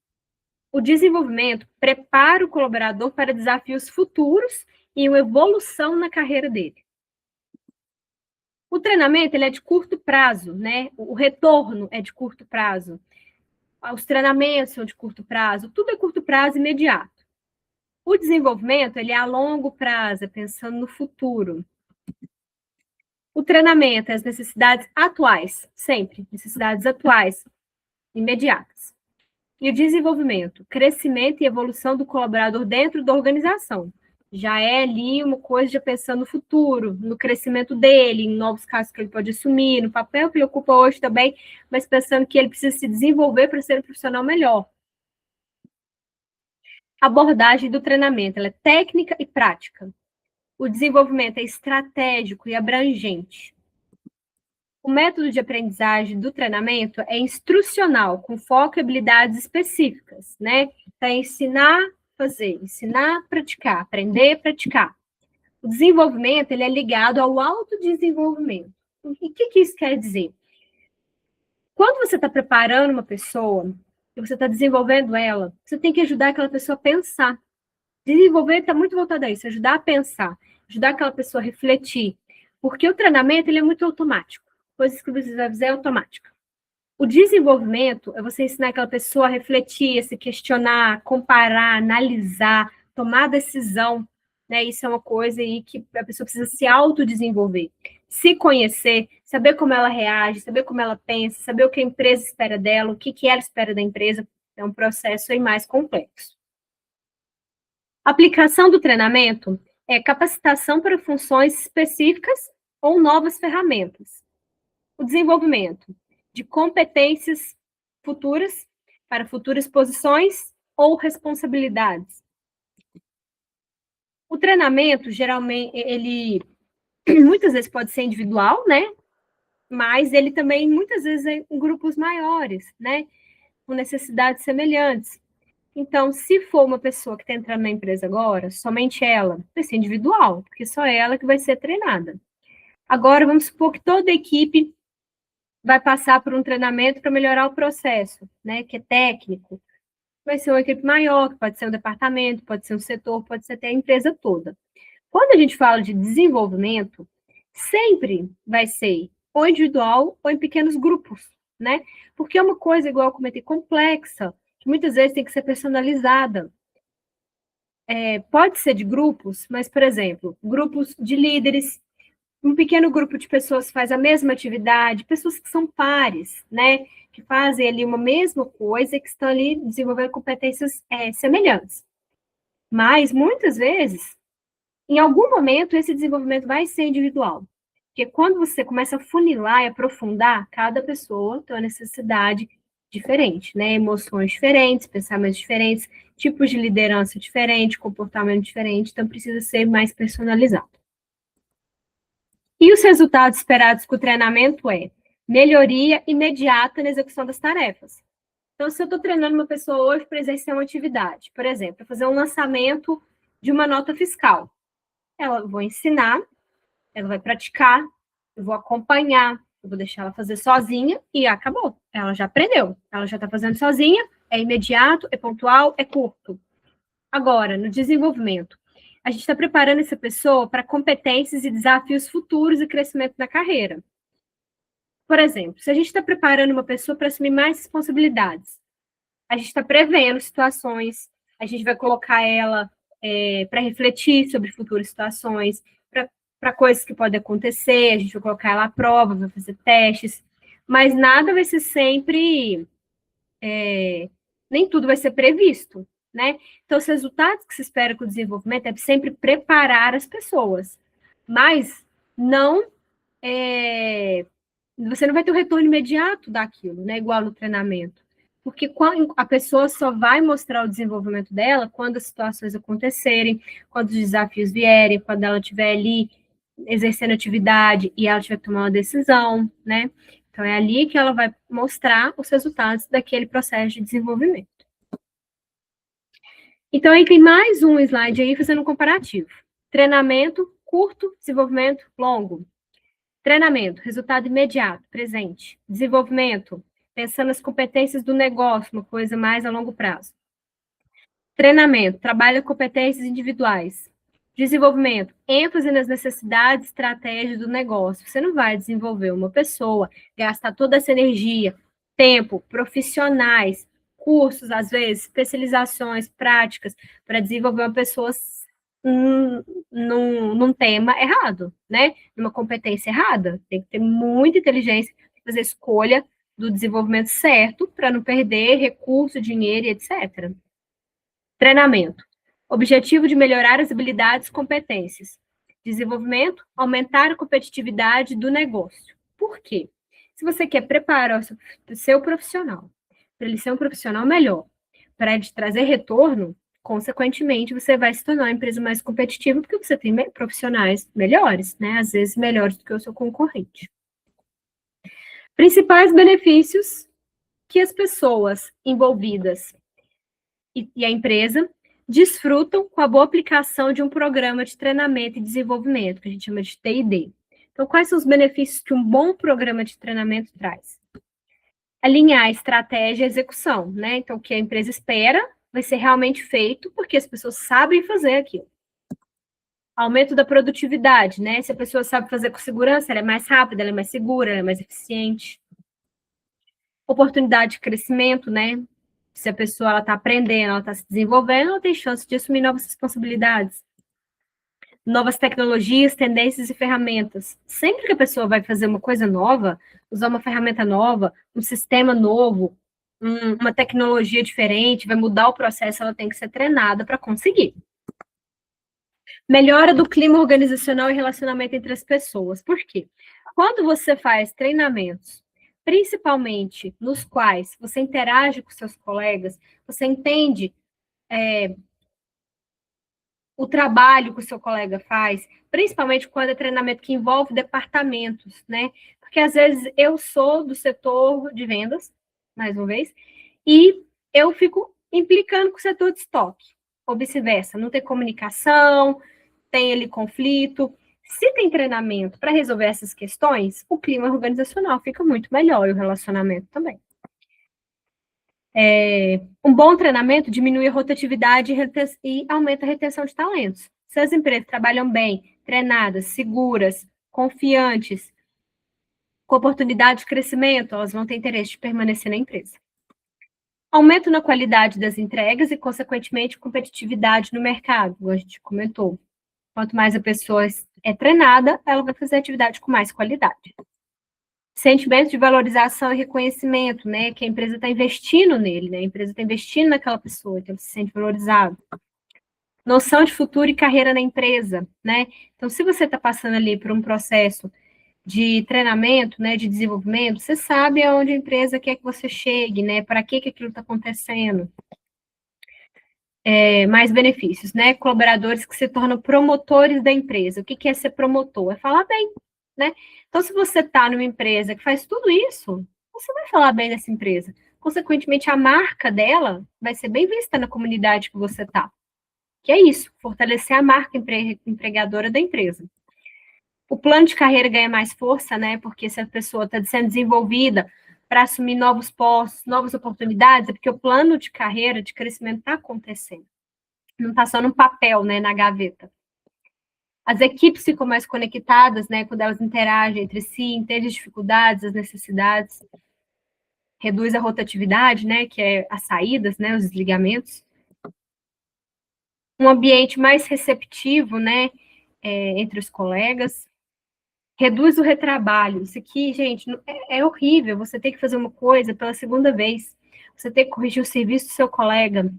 O desenvolvimento prepara o colaborador para desafios futuros e uma evolução na carreira dele. O treinamento ele é de curto prazo, né? O retorno é de curto prazo. Os treinamentos são de curto prazo, tudo é curto prazo imediato. O desenvolvimento ele é a longo prazo, pensando no futuro. O treinamento é as necessidades atuais, sempre, necessidades atuais, imediatas. E o desenvolvimento, crescimento e evolução do colaborador dentro da organização. Já é ali uma coisa de pensando no futuro, no crescimento dele, em novos casos que ele pode assumir, no papel que ele ocupa hoje também, mas pensando que ele precisa se desenvolver para ser um profissional melhor. A abordagem do treinamento, ela é técnica e prática. O desenvolvimento é estratégico e abrangente. O método de aprendizagem do treinamento é instrucional, com foco em habilidades específicas, né? Então, ensinar, fazer, ensinar, praticar, aprender, praticar. O desenvolvimento, ele é ligado ao autodesenvolvimento. O que isso quer dizer? Quando você está preparando uma pessoa, e você está desenvolvendo ela, você tem que ajudar aquela pessoa a pensar. Desenvolver está muito voltado a isso, ajudar a pensar, ajudar aquela pessoa a refletir. Porque o treinamento, ele é muito automático. Coisas que você vai fazer é automática. O desenvolvimento é você ensinar aquela pessoa a refletir, a se questionar, comparar, analisar, tomar decisão, né? Isso é uma coisa aí que a pessoa precisa se autodesenvolver, se conhecer, saber como ela reage, saber como ela pensa, saber o que a empresa espera dela, o que ela espera da empresa. É um processo aí mais complexo. A aplicação do treinamento é capacitação para funções específicas ou novas ferramentas. O desenvolvimento de competências futuras para futuras posições ou responsabilidades. O treinamento, geralmente, ele muitas vezes pode ser individual, né? Mas ele também, muitas vezes, é em grupos maiores, né? Com necessidades semelhantes. Então, se for uma pessoa que está entrando na empresa agora, somente ela, vai ser individual, porque só ela que vai ser treinada. Agora, vamos supor que toda a equipe vai passar por um treinamento para melhorar o processo, né, que é técnico. Vai ser uma equipe maior, que pode ser um departamento, pode ser um setor, pode ser até a empresa toda. Quando a gente fala de desenvolvimento, sempre vai ser ou individual ou em pequenos grupos, né? Porque é uma coisa, igual eu comentei, complexa, que muitas vezes tem que ser personalizada. Pode ser de grupos, mas, por exemplo, grupos de líderes, um pequeno grupo de pessoas faz a mesma atividade, pessoas que são pares, né? Que fazem ali uma mesma coisa e que estão ali desenvolvendo competências semelhantes. Mas, muitas vezes, em algum momento, esse desenvolvimento vai ser individual. Porque quando você começa a funilar e aprofundar, cada pessoa tem uma necessidade diferente, né? Emoções diferentes, pensamentos diferentes, tipos de liderança diferentes, comportamento diferente, então precisa ser mais personalizado. E os resultados esperados com o treinamento é melhoria imediata na execução das tarefas. Então, se eu estou treinando uma pessoa hoje para exercer uma atividade, por exemplo, para fazer um lançamento de uma nota fiscal, eu vou ensinar, ela vai praticar, eu vou acompanhar, eu vou deixar ela fazer sozinha e acabou. Ela já aprendeu, ela já está fazendo sozinha, é imediato, é pontual, é curto. Agora, no desenvolvimento, a gente está preparando essa pessoa para competências e desafios futuros e crescimento na carreira. Por exemplo, se a gente está preparando uma pessoa para assumir mais responsabilidades, a gente está prevendo situações, a gente vai colocar ela para refletir sobre futuras situações, para coisas que podem acontecer, a gente vai colocar ela à prova, vai fazer testes, mas nada vai ser sempre, nem tudo vai ser previsto, né? Então, os resultados que se espera com o desenvolvimento é sempre preparar as pessoas, mas não você não vai ter o retorno imediato daquilo, né? Igual no treinamento. Porque a pessoa só vai mostrar o desenvolvimento dela quando as situações acontecerem, quando os desafios vierem, quando ela estiver ali exercendo atividade e ela tiver que tomar uma decisão, né? Então, é ali que ela vai mostrar os resultados daquele processo de desenvolvimento. Então, aí tem mais um slide aí fazendo um comparativo. Treinamento curto, desenvolvimento longo. Treinamento, resultado imediato, presente. Desenvolvimento, pensando nas competências do negócio, uma coisa mais a longo prazo. Treinamento, trabalha competências individuais. Desenvolvimento, ênfase nas necessidades, estratégias do negócio. Você não vai desenvolver uma pessoa, gastar toda essa energia, tempo, profissionais, cursos, às vezes, especializações, práticas, para desenvolver uma pessoa num tema errado, né? Numa competência errada. Tem que ter muita inteligência para fazer a escolha do desenvolvimento certo, para não perder recurso, dinheiro, etc. Treinamento. Objetivo de melhorar as habilidades e competências. Desenvolvimento, aumentar a competitividade do negócio. Por quê? Se você quer preparar o seu profissional para ele ser um profissional melhor, para ele trazer retorno, consequentemente, você vai se tornar uma empresa mais competitiva, porque você tem profissionais melhores, né? Às vezes melhores do que o seu concorrente. Principais benefícios que as pessoas envolvidas e a empresa desfrutam com a boa aplicação de um programa de treinamento e desenvolvimento, que a gente chama de T&D. Então, quais são os benefícios que um bom programa de treinamento traz? Alinhar a estratégia e a execução, né? Então, o que a empresa espera vai ser realmente feito, porque as pessoas sabem fazer aquilo. Aumento da produtividade, né? Se a pessoa sabe fazer com segurança, ela é mais rápida, ela é mais segura, ela é mais eficiente. Oportunidade de crescimento, né? Se a pessoa está aprendendo, ela está se desenvolvendo, ela tem chance de assumir novas responsabilidades. Novas tecnologias, tendências e ferramentas. Sempre que a pessoa vai fazer uma coisa nova, usar uma ferramenta nova, um sistema novo, uma tecnologia diferente, vai mudar o processo, ela tem que ser treinada para conseguir. Melhora do clima organizacional e relacionamento entre as pessoas. Por quê? Quando você faz treinamentos, principalmente nos quais você interage com seus colegas, você entende o trabalho que o seu colega faz, principalmente quando é treinamento que envolve departamentos, né? Porque às vezes eu sou do setor de vendas, mais uma vez, e eu fico implicando com o setor de estoque, ou vice-versa, não tem comunicação, tem ali conflito. Se tem treinamento para resolver essas questões, o clima organizacional fica muito melhor e o relacionamento também. Um bom treinamento diminui a rotatividade e aumenta a retenção de talentos. Se as empresas trabalham bem, treinadas, seguras, confiantes, com oportunidade de crescimento, elas vão ter interesse de permanecer na empresa. Aumento na qualidade das entregas e, consequentemente, competitividade no mercado, como a gente comentou. Quanto mais a pessoa é treinada, ela vai fazer atividade com mais qualidade. Sentimento de valorização e reconhecimento, né? Que a empresa está investindo nele, né? A empresa está investindo naquela pessoa, então ele se sente valorizado. Noção de futuro e carreira na empresa, né? Então, se você está passando ali por um processo de treinamento, né, de desenvolvimento, você sabe aonde a empresa quer que você chegue, né? Para que aquilo está acontecendo. Mais benefícios, né? Colaboradores que se tornam promotores da empresa. O que é ser promotor? É falar bem, né? Então, se você está numa empresa que faz tudo isso, você vai falar bem dessa empresa. Consequentemente, a marca dela vai ser bem vista na comunidade que você está. Que é isso, fortalecer a marca empregadora da empresa. O plano de carreira ganha mais força, né? Porque se a pessoa está sendo desenvolvida para assumir novos postos, novas oportunidades, é porque o plano de carreira, de crescimento está acontecendo. Não está só no papel, né, na gaveta. As equipes ficam mais conectadas, né, quando elas interagem entre si, entendem as dificuldades, as necessidades, reduz a rotatividade, né, que é as saídas, né, os desligamentos. Um ambiente mais receptivo, né, entre os colegas. Reduz o retrabalho. Isso aqui, gente, é horrível. Você tem que fazer uma coisa pela segunda vez. Você tem que corrigir o serviço do seu colega,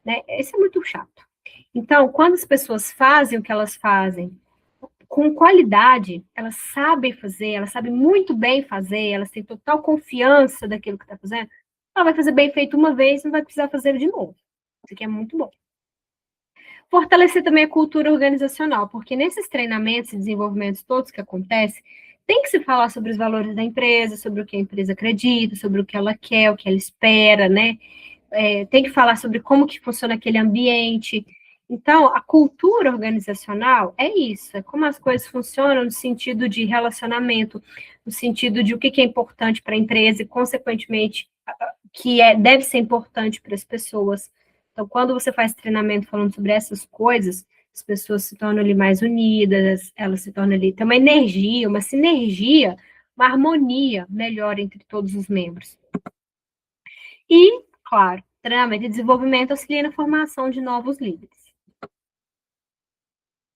né? Isso é muito chato. Então, quando as pessoas fazem o que elas fazem com qualidade, elas sabem fazer, elas sabem muito bem fazer, elas têm total confiança daquilo que está fazendo, ela vai fazer bem feito uma vez, não vai precisar fazer de novo. Isso aqui é muito bom. Fortalecer também a cultura organizacional, porque nesses treinamentos e desenvolvimentos todos que acontecem, tem que se falar sobre os valores da empresa, sobre o que a empresa acredita, sobre o que ela quer, o que ela espera, né? Tem que falar sobre como que funciona aquele ambiente. Então, a cultura organizacional é isso, é como as coisas funcionam no sentido de relacionamento, no sentido de o que é importante para a empresa e, consequentemente, deve ser importante para as pessoas. Então, quando você faz treinamento falando sobre essas coisas, as pessoas se tornam ali mais unidas, elas se tornam ali, tem uma energia, uma sinergia, uma harmonia melhor entre todos os membros. E, claro, treinamento e desenvolvimento auxilia na formação de novos líderes.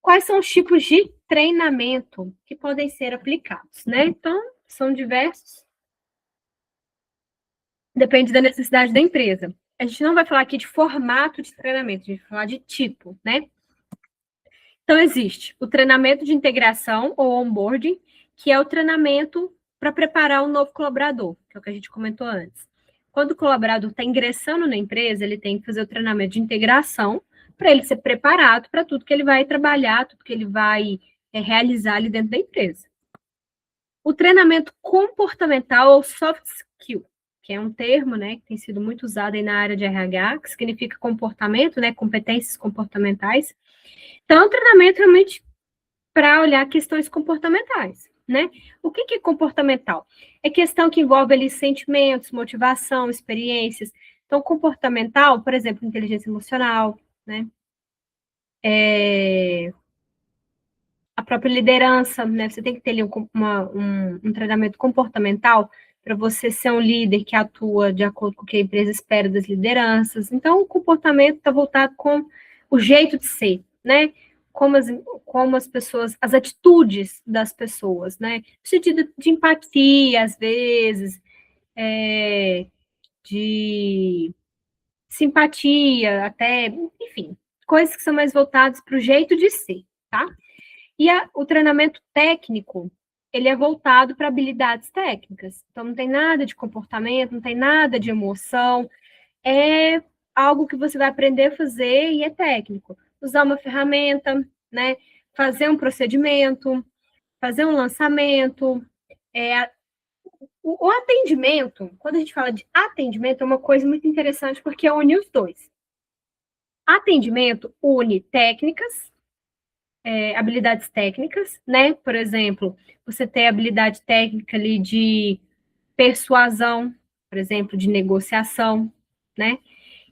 Quais são os tipos de treinamento que podem ser aplicados, né? Então, são diversos. Depende da necessidade da empresa. A gente não vai falar aqui de formato de treinamento, a gente vai falar de tipo, né? Então, existe o treinamento de integração ou onboarding, que é o treinamento para preparar um novo colaborador, que é o que a gente comentou antes. Quando o colaborador está ingressando na empresa, ele tem que fazer o treinamento de integração para ele ser preparado para tudo que ele vai trabalhar, tudo que ele vai realizar ali dentro da empresa. O treinamento comportamental ou soft skill, que é um termo, né, que tem sido muito usado aí na área de RH, que significa comportamento, né, competências comportamentais. Então, é um treinamento realmente para olhar questões comportamentais, né? O que é comportamental? É questão que envolve ali sentimentos, motivação, experiências. Então, comportamental, por exemplo, inteligência emocional, né? A própria liderança, né? Você tem que ter ali um treinamento comportamental para você ser um líder que atua de acordo com o que a empresa espera das lideranças. Então, o comportamento está voltado com o jeito de ser, né? Como as pessoas, as atitudes das pessoas, né? No sentido de empatia, às vezes, de simpatia, até, enfim, coisas que são mais voltadas para o jeito de ser, tá? E o treinamento técnico, ele é voltado para habilidades técnicas. Então, não tem nada de comportamento, não tem nada de emoção. É algo que você vai aprender a fazer e é técnico. Usar uma ferramenta, né? Fazer um procedimento, fazer um lançamento. O atendimento, quando a gente fala de atendimento, é uma coisa muito interessante porque une os dois. Atendimento une técnicas, habilidades técnicas, né? Por exemplo, você tem habilidade técnica ali de persuasão, por exemplo, de negociação, né?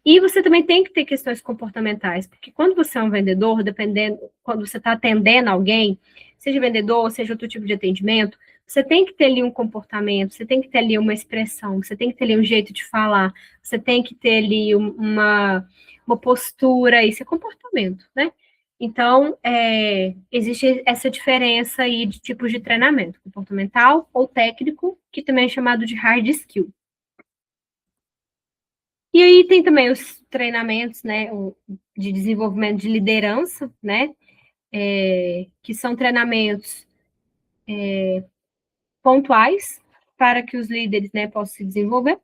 E você também tem que ter questões comportamentais, porque quando você é um vendedor, dependendo, quando você está atendendo alguém, seja vendedor, seja outro tipo de atendimento, você tem que ter ali um comportamento, você tem que ter ali uma expressão, você tem que ter ali um jeito de falar, você tem que ter ali uma postura, isso é comportamento, né? Então, existe essa diferença aí de tipos de treinamento, comportamental ou técnico, que também é chamado de hard skill. E aí tem também os treinamentos, né, de desenvolvimento de liderança, né, que são treinamentos pontuais para que os líderes, né, possam se desenvolver.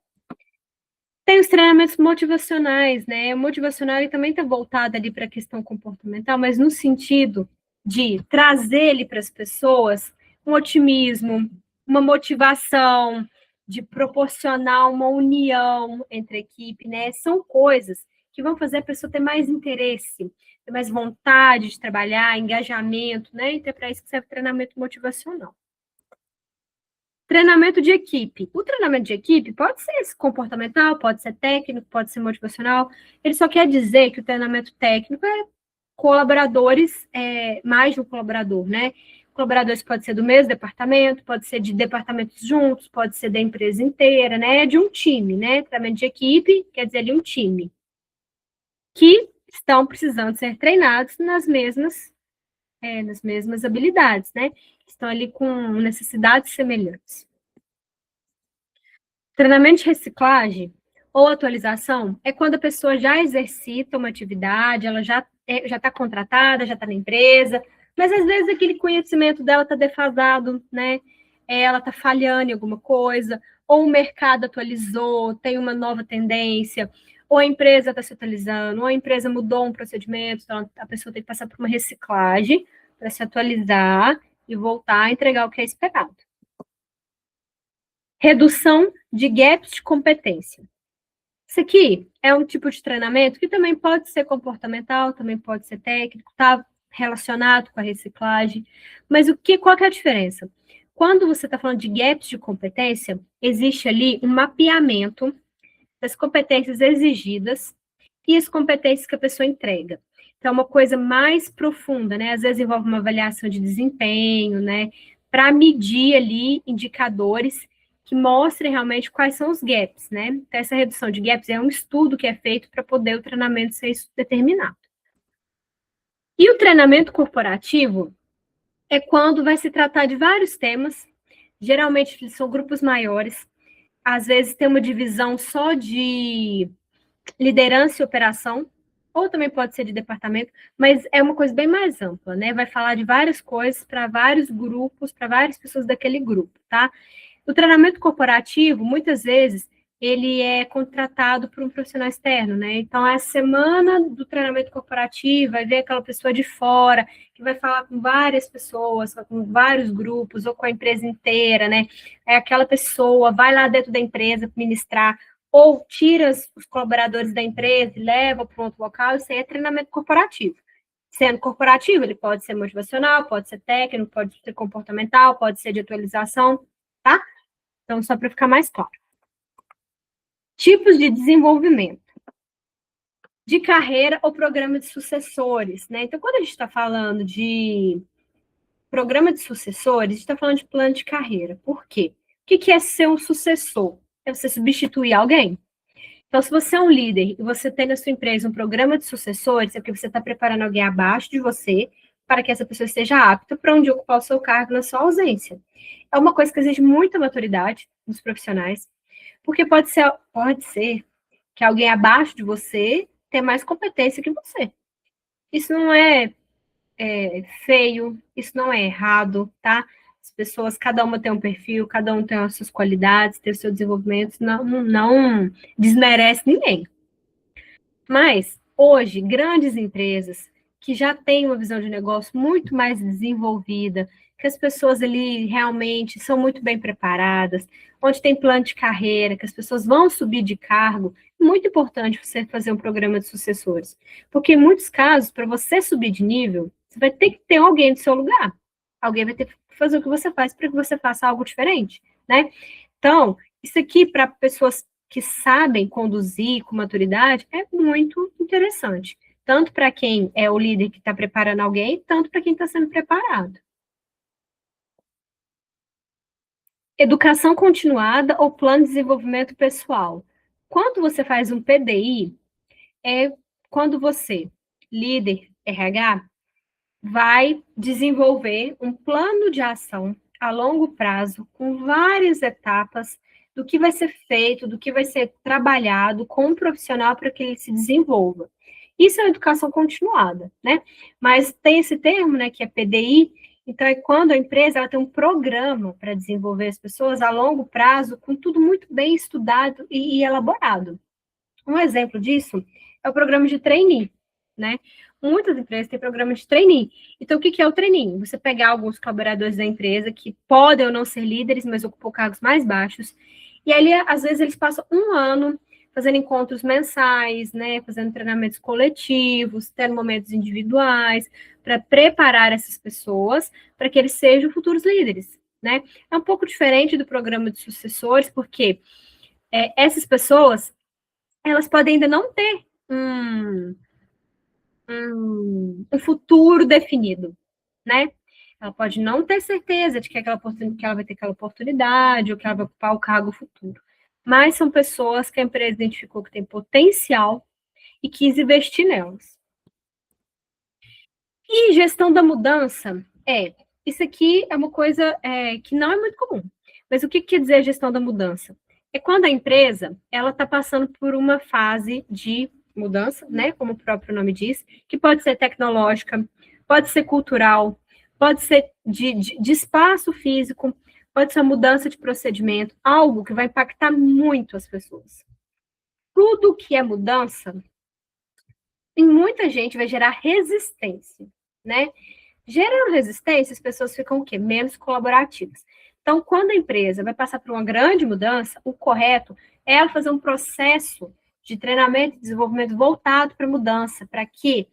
Tem os treinamentos motivacionais, né? O motivacional ele também está voltado ali para a questão comportamental, mas no sentido de trazer ele para as pessoas um otimismo, uma motivação, de proporcionar uma união entre a equipe, né? São coisas que vão fazer a pessoa ter mais interesse, ter mais vontade de trabalhar, engajamento, né? Então, é para isso que serve o treinamento motivacional. Treinamento de equipe. O treinamento de equipe pode ser comportamental, pode ser técnico, pode ser motivacional. Ele só quer dizer que o treinamento técnico é colaboradores, mais de um colaborador, né? Colaboradores pode ser do mesmo departamento, pode ser de departamentos juntos, pode ser da empresa inteira, né? É de um time, né? Treinamento de equipe quer dizer ali um time que estão precisando ser treinados nas mesmas habilidades, né? Estão ali com necessidades semelhantes. Treinamento de reciclagem ou atualização é quando a pessoa já exercita uma atividade, ela já está contratada, já está na empresa, mas às vezes aquele conhecimento dela está defasado, né? Ela está falhando em alguma coisa, ou o mercado atualizou, tem uma nova tendência, ou a empresa está se atualizando, ou a empresa mudou um procedimento, então a pessoa tem que passar por uma reciclagem para se atualizar e voltar a entregar o que é esperado. Redução de gaps de competência. Isso aqui é um tipo de treinamento que também pode ser comportamental, também pode ser técnico, está relacionado com a reciclagem. Mas qual que é a diferença? Quando você está falando de gaps de competência, existe ali um mapeamento das competências exigidas e as competências que a pessoa entrega. Então, é uma coisa mais profunda, né? Às vezes envolve uma avaliação de desempenho, né? Para medir ali indicadores que mostrem realmente quais são os gaps, né? Então, essa redução de gaps é um estudo que é feito para poder o treinamento ser determinado. E o treinamento corporativo é quando vai se tratar de vários temas, geralmente são grupos maiores, às vezes tem uma divisão só de liderança e operação, ou também pode ser de departamento, mas é uma coisa bem mais ampla, né? Vai falar de várias coisas para vários grupos, para várias pessoas daquele grupo, tá? O treinamento corporativo, muitas vezes, ele é contratado por um profissional externo, né? Então, é a semana do treinamento corporativo, vai ver aquela pessoa de fora, que vai falar com várias pessoas, com vários grupos, ou com a empresa inteira, né? É aquela pessoa, vai lá dentro da empresa ministrar, ou tira os colaboradores da empresa e leva para um outro local, isso aí é treinamento corporativo. Sendo corporativo, ele pode ser motivacional, pode ser técnico, pode ser comportamental, pode ser de atualização, tá? Então, só para ficar mais claro. Tipos de desenvolvimento. De carreira ou programa de sucessores, né? Então, quando a gente está falando de programa de sucessores, a gente está falando de plano de carreira. Por quê? O que é ser um sucessor? É você substituir alguém. Então, se você é um líder e você tem na sua empresa um programa de sucessores, é porque você está preparando alguém abaixo de você para que essa pessoa esteja apta para onde ocupar o seu cargo na sua ausência. É uma coisa que exige muita maturidade dos profissionais, porque pode ser que alguém abaixo de você tenha mais competência que você. Isso não é feio, isso não é errado, tá? As pessoas, cada uma tem um perfil, cada um tem as suas qualidades, tem o seu desenvolvimento, não desmerece ninguém. Mas, hoje, grandes empresas que já têm uma visão de negócio muito mais desenvolvida, que as pessoas ali realmente são muito bem preparadas, onde tem plano de carreira, que as pessoas vão subir de cargo, é muito importante você fazer um programa de sucessores. Porque em muitos casos, para você subir de nível, você vai ter que ter alguém do seu lugar. Alguém vai ter que fazer o que você faz para que você faça algo diferente, né? Então, isso aqui para pessoas que sabem conduzir com maturidade é muito interessante. Tanto para quem é o líder que está preparando alguém, tanto para quem está sendo preparado. Educação continuada ou plano de desenvolvimento pessoal. Quando você faz um PDI, é quando você, líder RH, vai desenvolver um plano de ação a longo prazo, com várias etapas do que vai ser feito, do que vai ser trabalhado com o profissional para que ele se desenvolva. Isso é educação continuada, né? Mas tem esse termo, né, que é PDI, então é quando a empresa ela tem um programa para desenvolver as pessoas a longo prazo, com tudo muito bem estudado e elaborado. Um exemplo disso é o programa de trainee, né? Muitas empresas têm programa de trainee. Então, o que é o trainee? Você pegar alguns colaboradores da empresa que podem ou não ser líderes, mas ocupam cargos mais baixos, e ali, às vezes, eles passam um ano fazendo encontros mensais, né? Fazendo treinamentos coletivos, tendo momentos individuais, para preparar essas pessoas para que eles sejam futuros líderes, né? É um pouco diferente do programa de sucessores, porque essas pessoas elas podem ainda não ter um futuro definido, né? Ela pode não ter certeza de que que ela vai ter aquela oportunidade ou que ela vai ocupar o cargo futuro. Mas são pessoas que a empresa identificou que tem potencial e quis investir nelas. E gestão da mudança isso aqui é uma coisa que não é muito comum. Mas o que quer dizer gestão da mudança? É quando a empresa ela está passando por uma fase de mudança, né? Como o próprio nome diz, que pode ser tecnológica, pode ser cultural, pode ser de espaço físico, pode ser uma mudança de procedimento, algo que vai impactar muito as pessoas. Tudo que é mudança, em muita gente vai gerar resistência, né? Gerando resistência, as pessoas ficam o quê? Menos colaborativas. Então, quando a empresa vai passar por uma grande mudança, o correto é ela fazer um processo de treinamento e desenvolvimento voltado para a mudança, para que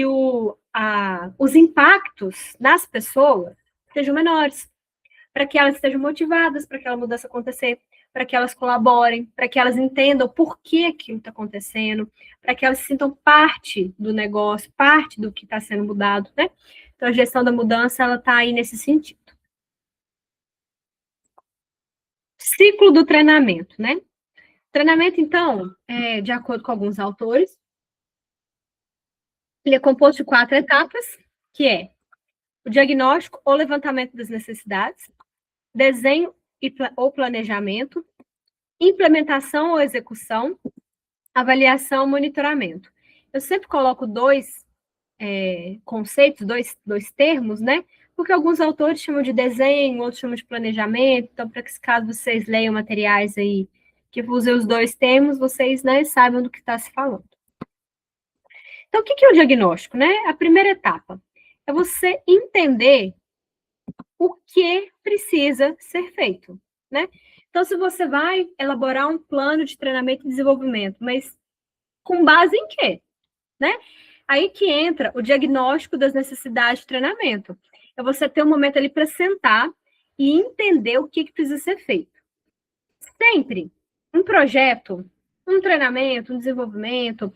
os impactos nas pessoas sejam menores, para que elas estejam motivadas para aquela mudança acontecer, para que elas colaborem, para que elas entendam por que aquilo está acontecendo, para que elas se sintam parte do negócio, parte do que está sendo mudado, né? Então, a gestão da mudança, ela está aí nesse sentido. Ciclo do treinamento, né? Treinamento, então, de acordo com alguns autores, ele é composto de 4 etapas, que é o diagnóstico ou levantamento das necessidades, desenho ou planejamento, implementação ou execução, avaliação ou monitoramento. Eu sempre coloco dois conceitos, dois termos, né? Porque alguns autores chamam de desenho, outros chamam de planejamento. Então, para que caso vocês leiam materiais aí que eu usei os dois termos, vocês, né, saibam do que está se falando. Então, o que é o diagnóstico, né? A primeira etapa é você entender o que precisa ser feito, né? Então, se você vai elaborar um plano de treinamento e desenvolvimento, mas com base em quê, né? Aí que entra o diagnóstico das necessidades de treinamento. É você ter um momento ali para sentar e entender o que precisa ser feito. Sempre um projeto, um treinamento, um desenvolvimento,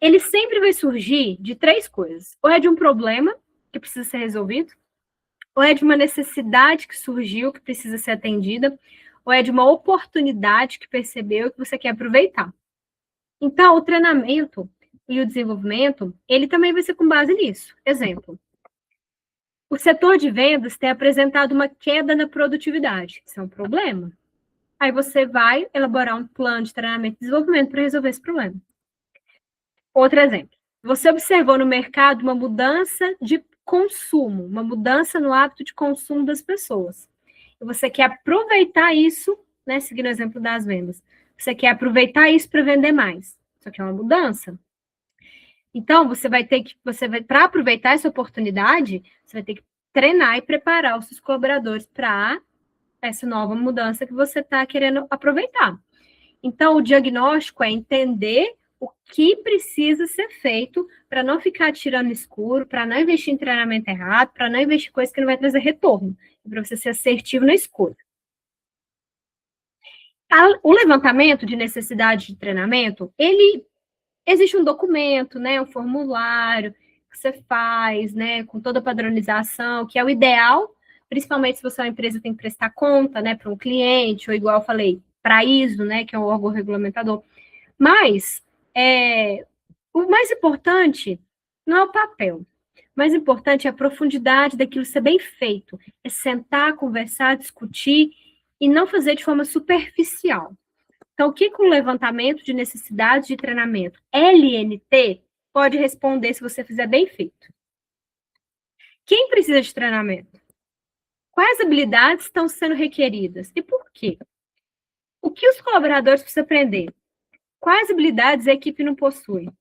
ele sempre vai surgir de três coisas. Ou é de um problema que precisa ser resolvido, ou é de uma necessidade que surgiu, que precisa ser atendida, ou é de uma oportunidade que percebeu que você quer aproveitar. Então, o treinamento e o desenvolvimento, ele também vai ser com base nisso. Exemplo, o setor de vendas tem apresentado uma queda na produtividade. Isso é um problema. Aí você vai elaborar um plano de treinamento e desenvolvimento para resolver esse problema. Outro exemplo. Você observou no mercado uma mudança de consumo, uma mudança no hábito de consumo das pessoas. E você quer aproveitar isso, né, seguindo o exemplo das vendas. Você quer aproveitar isso para vender mais. Isso aqui é uma mudança. Então, para aproveitar essa oportunidade, você vai ter que treinar e preparar os seus colaboradores para essa nova mudança que você está querendo aproveitar. Então, o diagnóstico é entender o que precisa ser feito para não ficar tirando escuro, para não investir em treinamento errado, para não investir em coisa que não vai trazer retorno, para você ser assertivo na escolha. O levantamento de necessidade de treinamento, existe um documento, né, um formulário que você faz, né, com toda a padronização, que é o ideal, principalmente se você é uma empresa que tem que prestar conta, né, para um cliente, ou igual eu falei, para a ISO, né, que é o órgão regulamentador. Mas o mais importante não é o papel. O mais importante é a profundidade daquilo ser bem feito. É sentar, conversar, discutir e não fazer de forma superficial. Então, o que o levantamento de necessidades de treinamento, LNT, pode responder se você fizer bem feito? Quem precisa de treinamento? Quais habilidades estão sendo requeridas? E por quê? O que os colaboradores precisam aprender? Quais habilidades a equipe não possui? O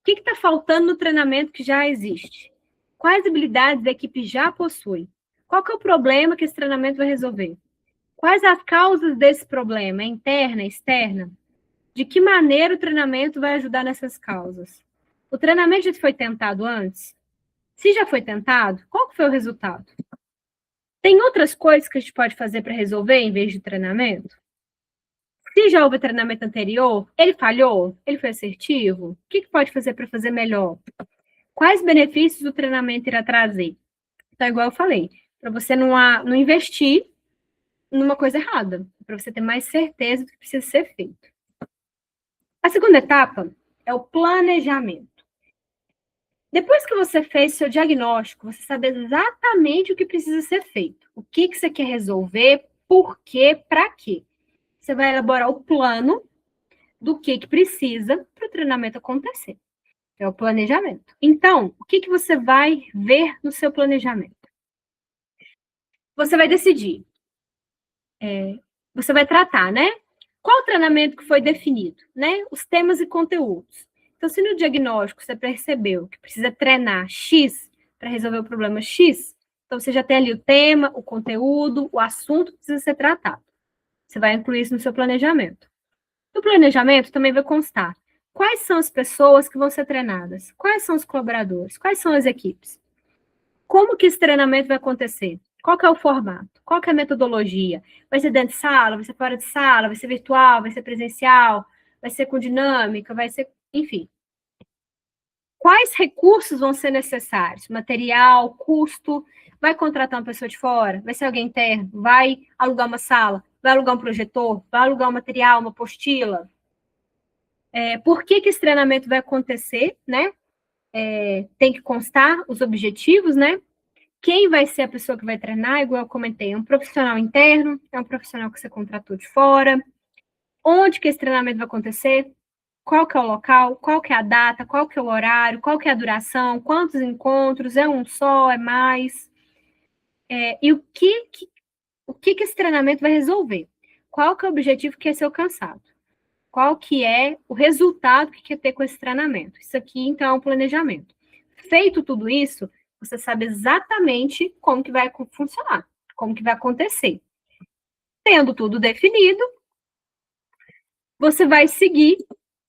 que está faltando no treinamento que já existe? Quais habilidades a equipe já possui? Qual que é o problema que esse treinamento vai resolver? Quais as causas desse problema? É interna, externa? De que maneira o treinamento vai ajudar nessas causas? O treinamento já foi tentado antes? Se já foi tentado, qual foi o resultado? Tem outras coisas que a gente pode fazer para resolver em vez de treinamento? Se já houve treinamento anterior, ele falhou? Ele foi assertivo? O que pode fazer para fazer melhor? Quais benefícios o treinamento irá trazer? Então, igual eu falei, para você não investir numa coisa errada, para você ter mais certeza do que precisa ser feito. A segunda etapa é o planejamento. Depois que você fez seu diagnóstico, você sabe exatamente o que precisa ser feito, o que você quer resolver, por quê, para quê. Você vai elaborar o plano do que precisa para o treinamento acontecer. É o planejamento. Então, o que você vai ver no seu planejamento? Você vai decidir. Você vai tratar, né? Qual o treinamento que foi definido, né? Os temas e conteúdos. Então, se no diagnóstico você percebeu que precisa treinar X para resolver o problema X, então você já tem ali o tema, o conteúdo, o assunto que precisa ser tratado. Você vai incluir isso no seu planejamento. No planejamento também vai constar quais são as pessoas que vão ser treinadas, quais são os colaboradores, quais são as equipes. Como que esse treinamento vai acontecer? Qual que é o formato? Qual que é a metodologia? Vai ser dentro de sala? Vai ser fora de sala? Vai ser virtual? Vai ser presencial? Vai ser com dinâmica? Vai ser... Enfim. Quais recursos vão ser necessários? Material, custo? Vai contratar uma pessoa de fora? Vai ser alguém interno? Vai alugar uma sala? Vai alugar um projetor? Vai alugar um material, uma apostila? Por que esse treinamento vai acontecer, né? Tem que constar os objetivos, né? Quem vai ser a pessoa que vai treinar, igual eu comentei, é um profissional interno, é um profissional que você contratou de fora, onde que esse treinamento vai acontecer, qual que é o local, qual que é a data, qual que é o horário, qual que é a duração, quantos encontros, é um só, é mais, e o que esse treinamento vai resolver. qual que é o objetivo que quer ser alcançado. Qual que é o resultado que quer ter com esse treinamento. Isso aqui, então, é um planejamento. Feito tudo isso, você sabe exatamente como que vai funcionar, como que vai acontecer. Tendo tudo definido, você vai seguir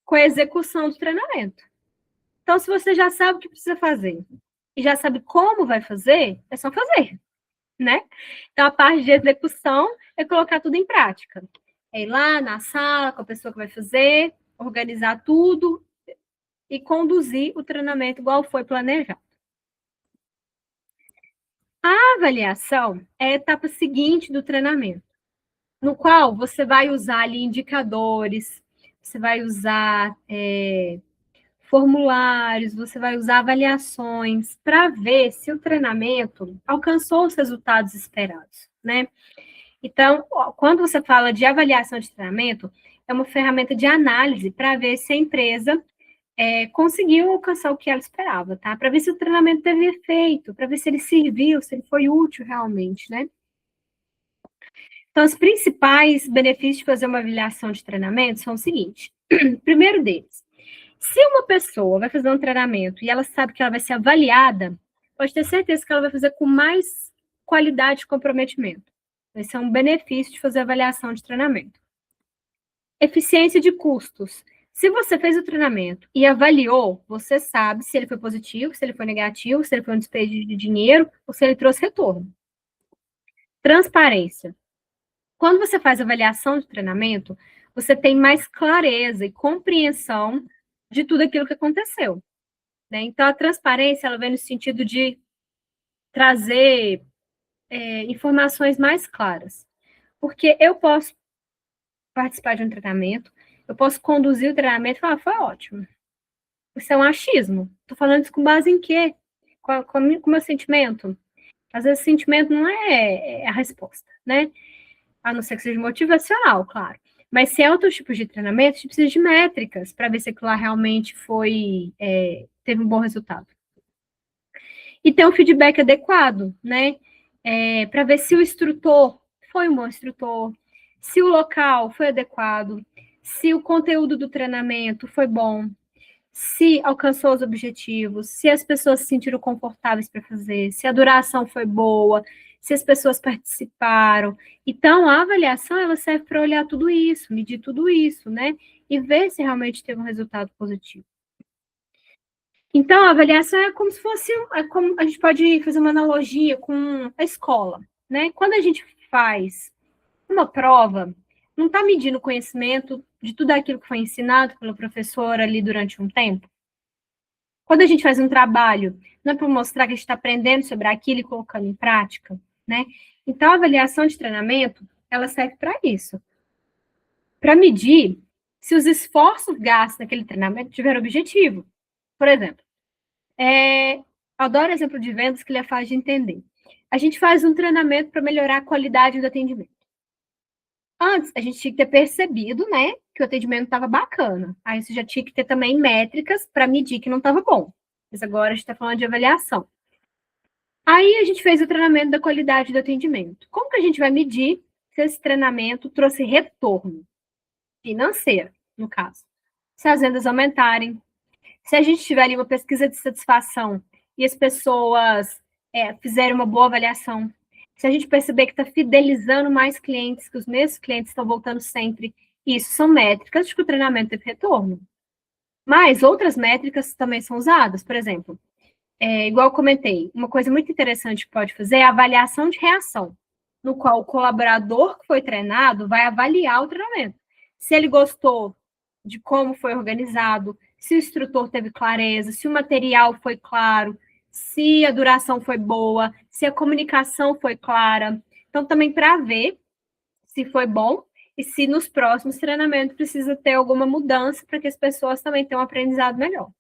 com a execução do treinamento. Então, se você já sabe o que precisa fazer e já sabe como vai fazer, é só fazer, né? Então, a parte de execução é colocar tudo em prática. É ir lá na sala com a pessoa que vai fazer, organizar tudo e conduzir o treinamento igual foi planejado. A avaliação é a etapa seguinte do treinamento, no qual você vai usar ali indicadores, você vai usar formulários, você vai usar avaliações para ver se o treinamento alcançou os resultados esperados, né? Então, quando você fala de avaliação de treinamento, é uma ferramenta de análise para ver se a empresa conseguiu alcançar o que ela esperava, tá? Para ver se o treinamento teve efeito, para ver se ele serviu, se ele foi útil realmente, né? Então, os principais benefícios de fazer uma avaliação de treinamento são os seguintes. Primeiro deles, se uma pessoa vai fazer um treinamento e ela sabe que ela vai ser avaliada, pode ter certeza que ela vai fazer com mais qualidade e comprometimento. Esse é um benefício de fazer avaliação de treinamento. Eficiência de custos. Se você fez o treinamento e avaliou, você sabe se ele foi positivo, se ele foi negativo, se ele foi um desperdício de dinheiro ou se ele trouxe retorno. Transparência. Quando você faz avaliação de treinamento, você tem mais clareza e compreensão de tudo aquilo que aconteceu, né? Então, a transparência, ela vem no sentido de trazer informações mais claras. Porque eu posso participar de um treinamento, eu posso conduzir o treinamento e falar, foi ótimo. Isso é um achismo. Estou falando isso com base em quê? Com o meu sentimento? Às vezes, o sentimento não é a resposta, né? A não ser que seja motivacional, claro. Mas se é outros tipos de treinamento, a gente precisa de métricas para ver se aquilo lá realmente teve um bom resultado. E ter um feedback adequado, né? Para ver se o instrutor foi um bom instrutor, se o local foi adequado, se o conteúdo do treinamento foi bom, se alcançou os objetivos, se as pessoas se sentiram confortáveis para fazer, se a duração foi boa, se as pessoas participaram. Então, a avaliação, ela serve para olhar tudo isso, medir tudo isso, né? E ver se realmente teve um resultado positivo. Então, a avaliação é como se fosse, como a gente pode fazer uma analogia com a escola, né? Quando a gente faz uma prova, não está medindo o conhecimento de tudo aquilo que foi ensinado pelo professor ali durante um tempo. Quando a gente faz um trabalho, não é para mostrar que a gente está aprendendo sobre aquilo e colocando em prática, né? Então, a avaliação de treinamento, ela serve para isso. Para medir se os esforços gastos naquele treinamento tiveram objetivo. Por exemplo, adoro exemplo de vendas que ele é fácil de entender. A gente faz um treinamento para melhorar a qualidade do atendimento. Antes, a gente tinha que ter percebido, né, que o atendimento estava bacana. Aí você já tinha que ter também métricas para medir que não estava bom. Mas agora a gente está falando de avaliação. Aí a gente fez o treinamento da qualidade do atendimento. Como que a gente vai medir se esse treinamento trouxe retorno financeiro, no caso? Se as vendas aumentarem, se a gente tiver ali uma pesquisa de satisfação e as pessoas fizerem uma boa avaliação, se a gente perceber que está fidelizando mais clientes, que os mesmos clientes estão voltando sempre, isso são métricas de que o treinamento teve retorno. Mas outras métricas também são usadas, por exemplo, igual eu comentei, uma coisa muito interessante que pode fazer é a avaliação de reação, no qual o colaborador que foi treinado vai avaliar o treinamento. Se ele gostou de como foi organizado, se o instrutor teve clareza, se o material foi claro, se a duração foi boa, se a comunicação foi clara. Então, também para ver se foi bom e se nos próximos treinamentos precisa ter alguma mudança para que as pessoas também tenham um aprendizado melhor.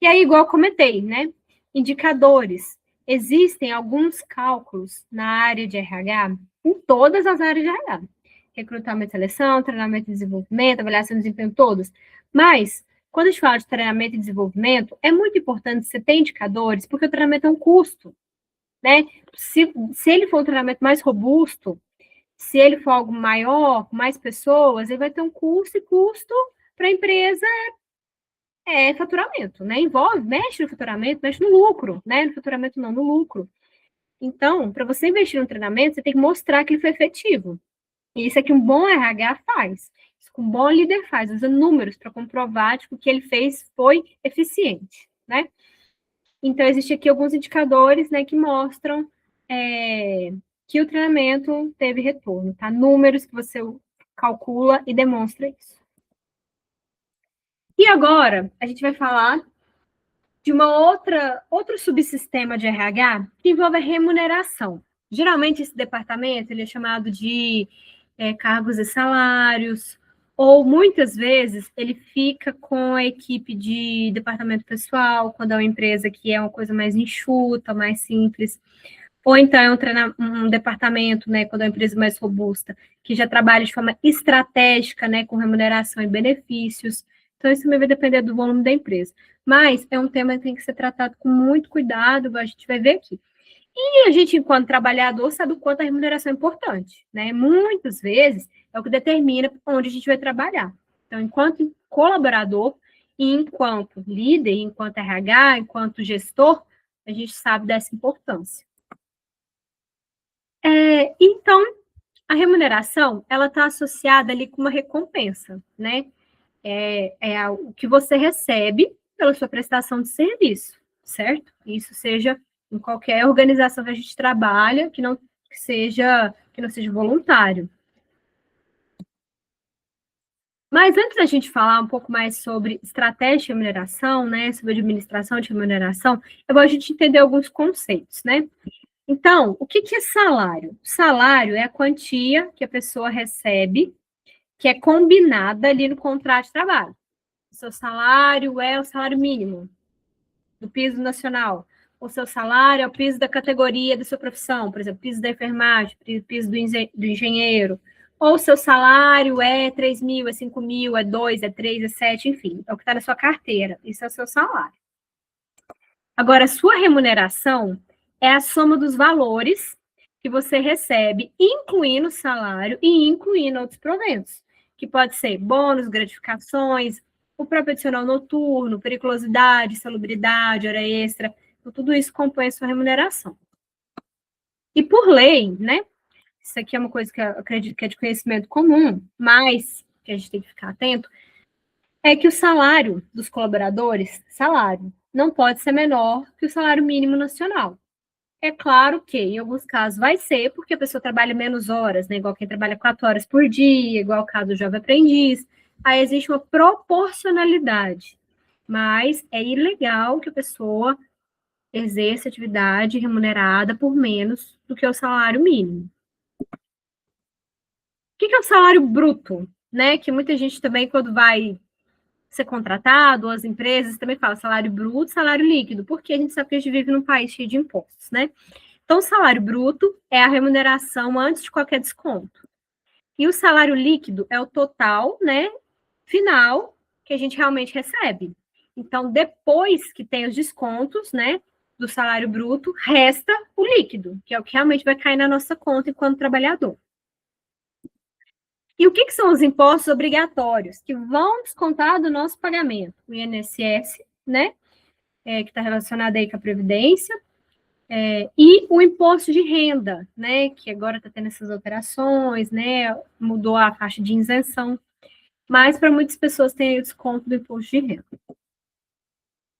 E aí, igual eu comentei, né? Indicadores. Existem alguns cálculos na área de RH, em todas as áreas de RH. Recrutamento e seleção, treinamento e desenvolvimento, avaliação de desempenho, todos. Mas, quando a gente fala de treinamento e desenvolvimento, é muito importante você ter indicadores, porque o treinamento é um custo, né? Se ele for um treinamento mais robusto, Se ele for algo maior, com mais pessoas, ele vai ter um custo, e custo para a empresa é faturamento, né? Envolve, mexe no faturamento, mexe no lucro, né? No faturamento não, no lucro. Então, para você investir no treinamento, você tem que mostrar que ele foi efetivo. E isso é que um bom RH faz. Isso que um bom líder faz, usa números para comprovar que o que ele fez foi eficiente, né? Então, existem aqui alguns indicadores, né, que mostram que o treinamento teve retorno, tá? Números que você calcula e demonstra isso. E agora, a gente vai falar de outro subsistema de RH que envolve a remuneração. Geralmente, esse departamento ele é chamado de cargos e salários, ou muitas vezes ele fica com a equipe de departamento pessoal, quando é uma empresa que é uma coisa mais enxuta, mais simples, ou então é um departamento, né, quando é uma empresa mais robusta, que já trabalha de forma estratégica, né, com remuneração e benefícios. Então, isso também vai depender do volume da empresa. Mas é um tema que tem que ser tratado com muito cuidado, a gente vai ver aqui. E a gente, enquanto trabalhador, sabe o quanto a remuneração é importante, né? Muitas vezes é o que determina onde a gente vai trabalhar. Então, enquanto colaborador, e enquanto líder, enquanto RH, enquanto gestor, a gente sabe dessa importância. Então, a remuneração, ela está associada ali com uma recompensa, né? O que você recebe pela sua prestação de serviço, certo? Isso seja em qualquer organização que a gente trabalha, que não seja voluntário. Mas antes da gente falar um pouco mais sobre estratégia de remuneração, né, sobre administração de remuneração, é bom a gente entender alguns conceitos, né? Então, o que é salário? Salário é a quantia que a pessoa recebe, que é combinada ali no contrato de trabalho. O seu salário é o salário mínimo do piso nacional. O seu salário é o piso da categoria da sua profissão, por exemplo, piso da enfermagem, piso do engenheiro. Ou o seu salário é 3 mil, é 5 mil, é 2, é 3, é 7, enfim, é o que está na sua carteira. Isso é o seu salário. Agora, a sua remuneração é a soma dos valores que você recebe, incluindo o salário e incluindo outros proventos, que pode ser bônus, gratificações, o próprio adicional noturno, periculosidade, salubridade, hora extra, então, tudo isso compõe a sua remuneração. E por lei, né? Isso aqui é uma coisa que eu acredito que é de conhecimento comum, mas que a gente tem que ficar atento, é que o salário dos colaboradores, salário, não pode ser menor que o salário mínimo nacional. É claro que, em alguns casos, vai ser, porque a pessoa trabalha menos horas, né? Igual quem trabalha 4 horas por dia, igual o caso do jovem aprendiz. Aí existe uma proporcionalidade. Mas é ilegal que a pessoa exerça atividade remunerada por menos do que o salário mínimo. O que é o salário bruto? Né? Que muita gente também, quando vai ser contratado, ou as empresas também falam salário bruto, salário líquido, porque a gente sabe que a gente vive num país cheio de impostos, né? Então, o salário bruto é a remuneração antes de qualquer desconto. E o salário líquido é o total, né, final, que a gente realmente recebe. Então, depois que tem os descontos, né, do salário bruto, resta o líquido, que é o que realmente vai cair na nossa conta enquanto trabalhador. E o que são os impostos obrigatórios que vão descontar do nosso pagamento? O INSS, né, que está relacionado aí com a Previdência, e o imposto de renda, né, que agora está tendo essas alterações, né, mudou a faixa de isenção, mas para muitas pessoas tem o desconto do imposto de renda.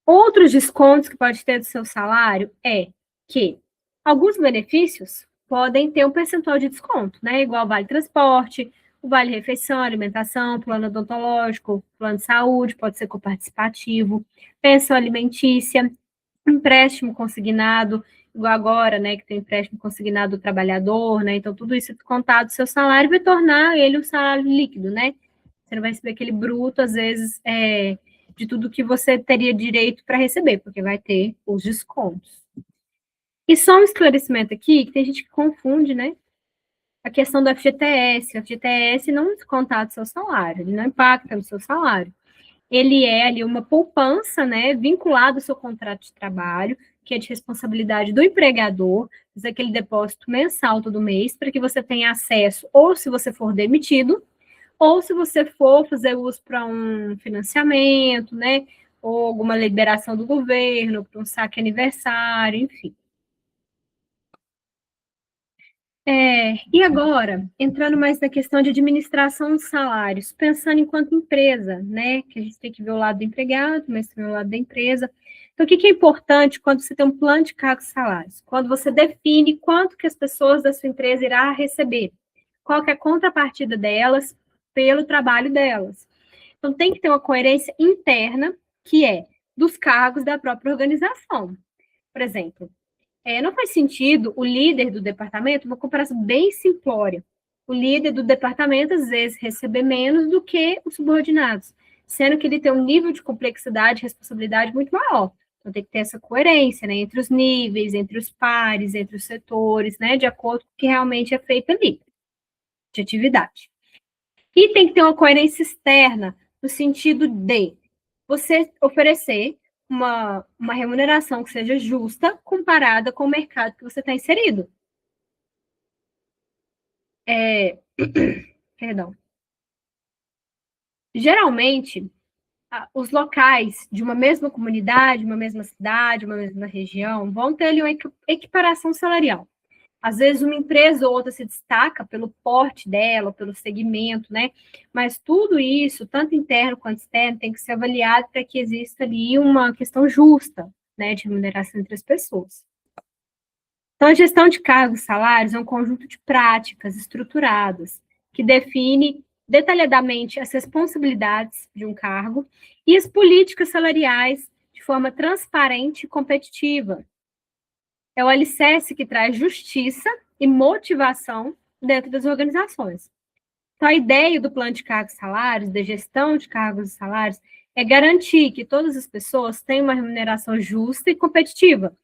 Outros descontos que pode ter do seu salário é que alguns benefícios podem ter um percentual de desconto, né, igual vale transporte, o vale refeição, alimentação, plano odontológico, plano de saúde, pode ser coparticipativo, pensão alimentícia, empréstimo consignado, igual agora, né, que tem empréstimo consignado do trabalhador, né, então tudo isso descontado do seu salário vai tornar ele um salário líquido, né, você não vai receber aquele bruto, às vezes, de tudo que você teria direito para receber, porque vai ter os descontos. E só um esclarecimento aqui, que tem gente que confunde, né, a questão do FGTS. O FGTS não descontar do seu salário, ele não impacta no seu salário. Ele é ali uma poupança, né, vinculada ao seu contrato de trabalho, que é de responsabilidade do empregador, fazer aquele depósito mensal todo mês, para que você tenha acesso, ou se você for demitido, ou se você for fazer uso para um financiamento, né? Ou alguma liberação do governo, para um saque aniversário, enfim. E agora, entrando mais na questão de administração de salários, pensando enquanto empresa, né? Que a gente tem que ver o lado do empregado, mas também o lado da empresa. Então, o que é importante quando você tem um plano de cargos e salários? Quando você define quanto que as pessoas da sua empresa irá receber, qual que é a contrapartida delas pelo trabalho delas. Então, tem que ter uma coerência interna, que é dos cargos da própria organização. Por exemplo, não faz sentido o líder do departamento, uma comparação bem simplória, o líder do departamento, às vezes, receber menos do que os subordinados, sendo que ele tem um nível de complexidade e responsabilidade muito maior. Então, tem que ter essa coerência, né, entre os níveis, entre os pares, entre os setores, né, de acordo com o que realmente é feito ali, de atividade. E tem que ter uma coerência externa, no sentido de você oferecer uma remuneração que seja justa comparada com o mercado que você está inserido. Perdão. Geralmente, os locais de uma mesma comunidade, uma mesma cidade, uma mesma região, vão ter ali uma equiparação salarial. Às vezes uma empresa ou outra se destaca pelo porte dela, pelo segmento, né? Mas tudo isso, tanto interno quanto externo, tem que ser avaliado para que exista ali uma questão justa, né, de remuneração entre as pessoas. Então, a gestão de cargos e salários é um conjunto de práticas estruturadas que define detalhadamente as responsabilidades de um cargo e as políticas salariais de forma transparente e competitiva. É o alicerce que traz justiça e motivação dentro das organizações. Então, a ideia do plano de cargos e salários, da gestão de cargos e salários, é garantir que todas as pessoas tenham uma remuneração justa e competitiva,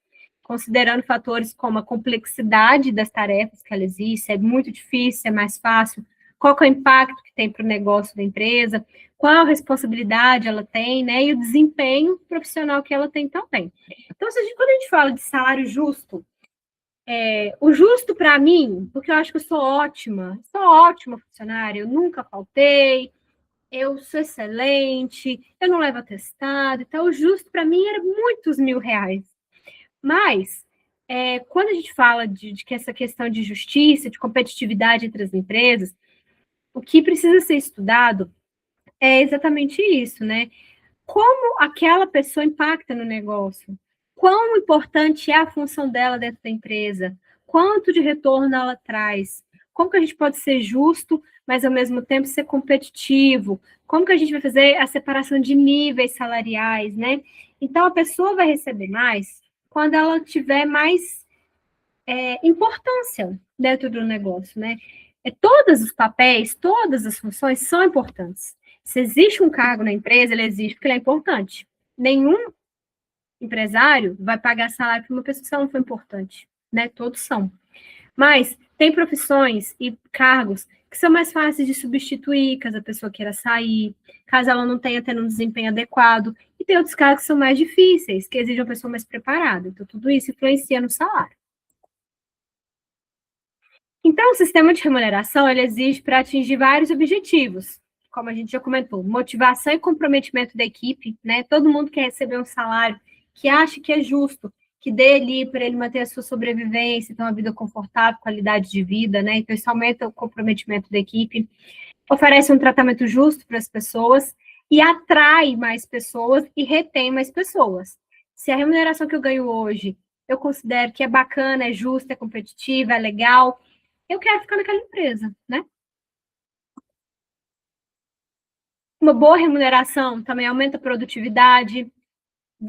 considerando fatores como a complexidade das tarefas que ela existe, é muito difícil, é mais fácil, qual é o impacto que tem para o negócio da empresa, qual a responsabilidade ela tem, né, e o desempenho profissional que ela tem também. Então, quando a gente fala de salário justo, o justo para mim, porque eu acho que eu sou ótima funcionária, eu nunca faltei, eu sou excelente, eu não levo atestado, então o justo para mim era muitos R$ 1.000. Mas, quando a gente fala de que essa questão de justiça, de competitividade entre as empresas, o que precisa ser estudado é exatamente isso, né? Como aquela pessoa impacta no negócio? Quão importante é a função dela dentro da empresa? Quanto de retorno ela traz? Como que a gente pode ser justo, mas ao mesmo tempo ser competitivo? Como que a gente vai fazer a separação de níveis salariais, né? Então, a pessoa vai receber mais quando ela tiver mais importância dentro do negócio, né? Todos os papéis, todas as funções são importantes. Se existe um cargo na empresa, ele existe porque ele é importante. Nenhum empresário vai pagar salário para uma pessoa que não for importante, né? Todos são. Mas tem profissões e cargos que são mais fáceis de substituir, caso a pessoa queira sair, caso ela não tenha tendo um desempenho adequado. E tem outros cargos que são mais difíceis, que exigem uma pessoa mais preparada. Então, tudo isso influencia no salário. Então, o sistema de remuneração, ele exige para atingir vários objetivos, como a gente já comentou, motivação e comprometimento da equipe, né? Todo mundo quer receber um salário que acha que é justo, que dê ali para ele manter a sua sobrevivência, ter uma vida confortável, qualidade de vida, né? Então, isso aumenta o comprometimento da equipe, oferece um tratamento justo para as pessoas e atrai mais pessoas e retém mais pessoas. Se a remuneração que eu ganho hoje, eu considero que é bacana, é justa, é competitiva, é legal, eu quero ficar naquela empresa, né? Uma boa remuneração também aumenta a produtividade.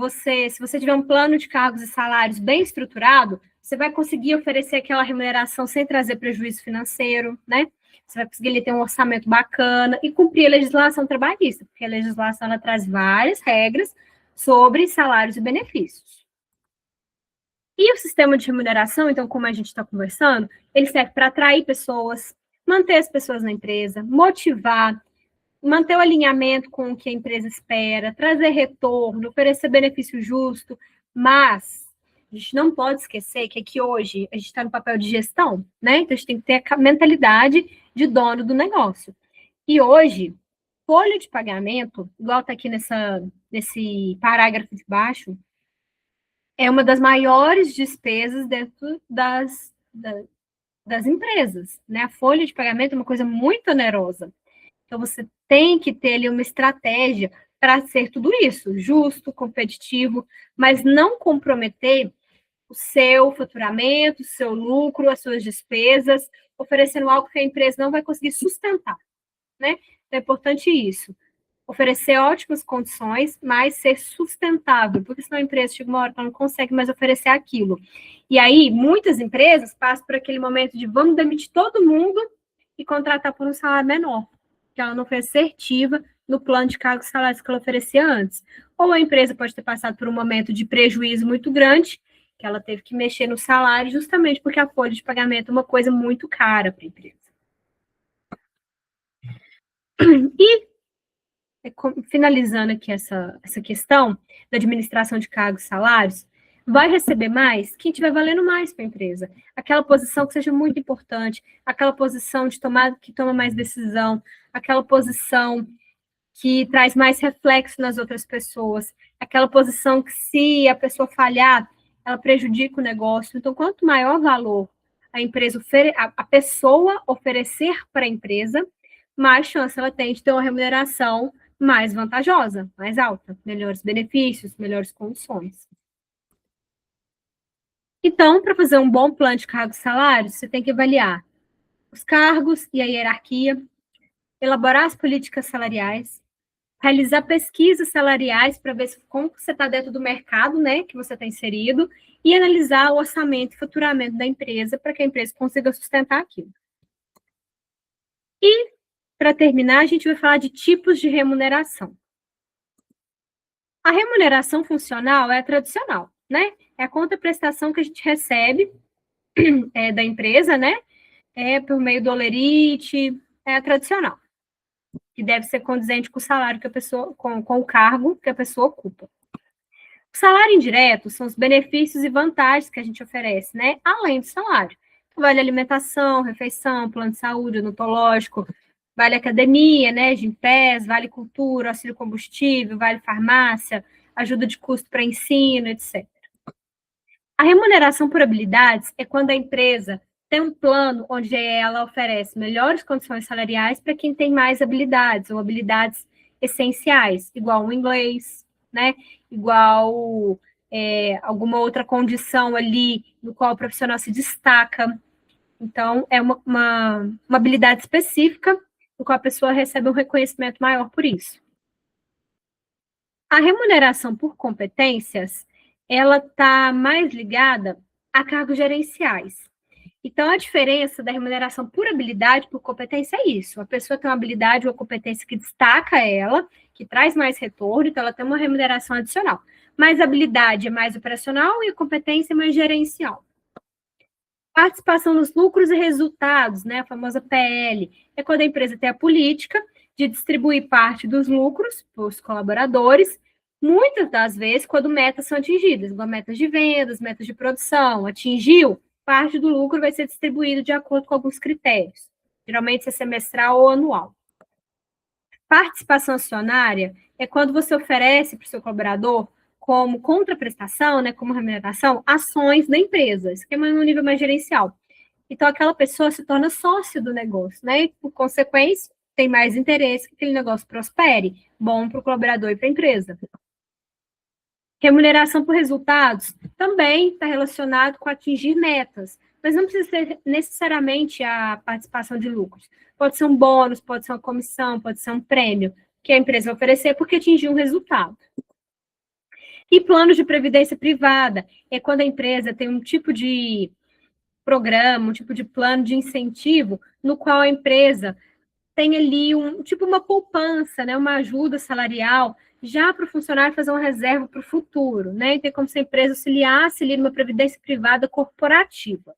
Se você tiver um plano de cargos e salários bem estruturado, você vai conseguir oferecer aquela remuneração sem trazer prejuízo financeiro, né? Você vai conseguir ter um orçamento bacana e cumprir a legislação trabalhista, porque a legislação ela traz várias regras sobre salários e benefícios. E o sistema de remuneração, então, como a gente está conversando, ele serve para atrair pessoas, manter as pessoas na empresa, motivar, manter o alinhamento com o que a empresa espera, trazer retorno, oferecer benefício justo, mas A gente não pode esquecer que aqui hoje a gente está no papel de gestão, né? Então a gente tem que ter a mentalidade de dono do negócio. E hoje, folha de pagamento, igual está aqui nesse parágrafo de baixo, é uma das maiores despesas dentro das empresas, né? A folha de pagamento é uma coisa muito onerosa. Então, você tem que ter ali uma estratégia para ser tudo isso, justo, competitivo, mas não comprometer o seu faturamento, o seu lucro, as suas despesas, oferecendo algo que a empresa não vai conseguir sustentar, né? Então, é importante isso. Oferecer ótimas condições, mas ser sustentável, porque senão a empresa chega uma hora que ela não consegue mais oferecer aquilo. E aí, muitas empresas passam por aquele momento de vamos demitir todo mundo e contratar por um salário menor, que ela não foi assertiva no plano de cargos e salários que ela oferecia antes. Ou a empresa pode ter passado por um momento de prejuízo muito grande, que ela teve que mexer no salário, justamente porque a folha de pagamento é uma coisa muito cara para a empresa. E, finalizando aqui essa questão da administração de cargos e salários, vai receber mais quem estiver valendo mais para a empresa. Aquela posição que seja muito importante, aquela posição que toma mais decisão, aquela posição que traz mais reflexo nas outras pessoas, aquela posição que, se a pessoa falhar, ela prejudica o negócio. Então, quanto maior valor a pessoa oferecer para a empresa, mais chance ela tem de ter uma remuneração mais vantajosa, mais alta, melhores benefícios, melhores condições. Então, para fazer um bom plano de cargos e salários, você tem que avaliar os cargos e a hierarquia, elaborar as políticas salariais, realizar pesquisas salariais para ver como você está dentro do mercado, né, que você está inserido, e analisar o orçamento e faturamento da empresa para que a empresa consiga sustentar aquilo. E, para terminar, a gente vai falar de tipos de remuneração. A remuneração funcional é a tradicional, né? É a contraprestação que a gente recebe da empresa, né? Por meio do holerite, é a tradicional, que deve ser condizente com o salário que a pessoa, com o cargo que a pessoa ocupa. O salário indireto são os benefícios e vantagens que a gente oferece, né? Além do salário. Vale alimentação, refeição, plano de saúde, odontológico, vale academia, né? Gympass, vale cultura, auxílio combustível, vale farmácia, ajuda de custo para ensino, etc. A remuneração por habilidades é quando a empresa tem um plano onde ela oferece melhores condições salariais para quem tem mais habilidades, ou habilidades essenciais, igual o inglês, né? Igual alguma outra condição ali no qual o profissional se destaca. Então, é uma habilidade específica no qual a pessoa recebe um reconhecimento maior por isso. A remuneração por competências, ela está mais ligada a cargos gerenciais. Então, a diferença da remuneração por habilidade, por competência, é isso. A pessoa tem uma habilidade ou competência que destaca ela, que traz mais retorno, então ela tem uma remuneração adicional. Mas a habilidade é mais operacional e a competência é mais gerencial. Participação nos lucros e resultados, né, a famosa PL, é quando a empresa tem a política de distribuir parte dos lucros para os colaboradores, muitas das vezes quando metas são atingidas, igual metas de vendas, metas de produção, atingiu, parte do lucro vai ser distribuído de acordo com alguns critérios, geralmente é semestral ou anual. Participação acionária é quando você oferece para o seu colaborador, como contraprestação, né, como remuneração, ações da empresa, isso que é no nível mais gerencial. Então, aquela pessoa se torna sócio do negócio, né, e, por consequência, tem mais interesse que aquele negócio prospere, bom para o colaborador e para a empresa. Remuneração por resultados também está relacionado com atingir metas, mas não precisa ser necessariamente a participação de lucros. Pode ser um bônus, pode ser uma comissão, pode ser um prêmio que a empresa vai oferecer porque atingiu um resultado. E planos de previdência privada é quando a empresa tem um tipo de programa, um tipo de plano de incentivo no qual a empresa tem ali uma poupança, né, uma ajuda salarial, já para o funcionário fazer uma reserva para o futuro, né? E tem como se a empresa auxiliasse ali numa previdência privada corporativa.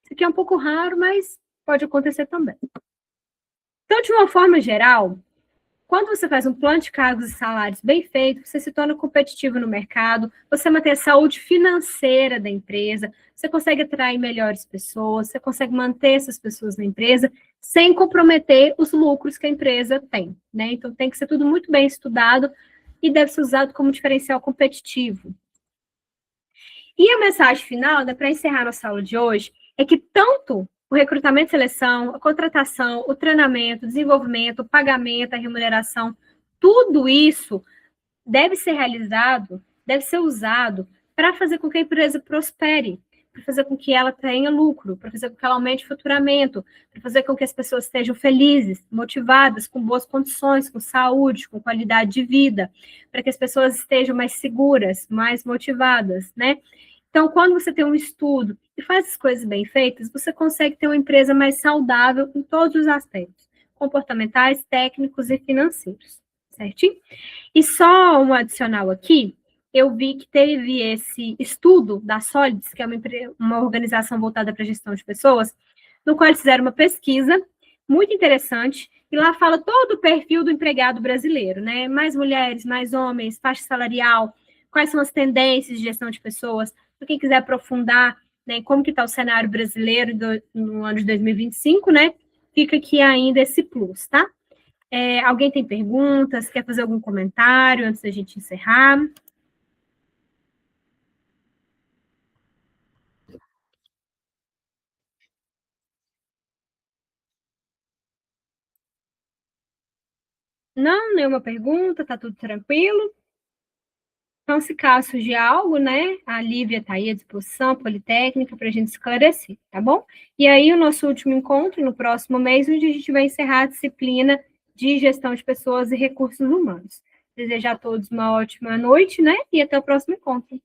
Isso aqui é um pouco raro, mas pode acontecer também. Então, de uma forma geral, Quando você faz um plano de cargos e salários bem feito, você se torna competitivo no mercado, você mantém a saúde financeira da empresa, você consegue atrair melhores pessoas, você consegue manter essas pessoas na empresa sem comprometer os lucros que a empresa tem, né? Então tem que ser tudo muito bem estudado e deve ser usado como diferencial competitivo. E a mensagem final, né, para encerrar nossa aula de hoje, é que tanto o recrutamento e seleção, a contratação, o treinamento, o desenvolvimento, o pagamento, a remuneração, tudo isso deve ser realizado, deve ser usado para fazer com que a empresa prospere, para fazer com que ela tenha lucro, para fazer com que ela aumente o faturamento, para fazer com que as pessoas estejam felizes, motivadas, com boas condições, com saúde, com qualidade de vida, para que as pessoas estejam mais seguras, mais motivadas, né? Então, quando você tem um estudo e faz as coisas bem feitas, você consegue ter uma empresa mais saudável em todos os aspectos, comportamentais, técnicos e financeiros, certinho? E só um adicional aqui, eu vi que teve esse estudo da Solids, que é uma organização voltada para a gestão de pessoas, no qual eles fizeram uma pesquisa muito interessante, e lá fala todo o perfil do empregado brasileiro, né? Mais mulheres, mais homens, faixa salarial, quais são as tendências de gestão de pessoas. Para quem quiser aprofundar, né, como que está o cenário brasileiro no ano de 2025, né? Fica aqui ainda esse plus, tá? Alguém tem perguntas? Quer fazer algum comentário antes da gente encerrar? Não, nenhuma pergunta, tá tudo tranquilo. Então, se caso surgir algo, né, a Lívia está aí à disposição, Politécnica, para a gente esclarecer, tá bom? E aí, o nosso último encontro, no próximo mês, onde a gente vai encerrar a disciplina de gestão de pessoas e recursos humanos. Desejar a todos uma ótima noite, né, e até o próximo encontro.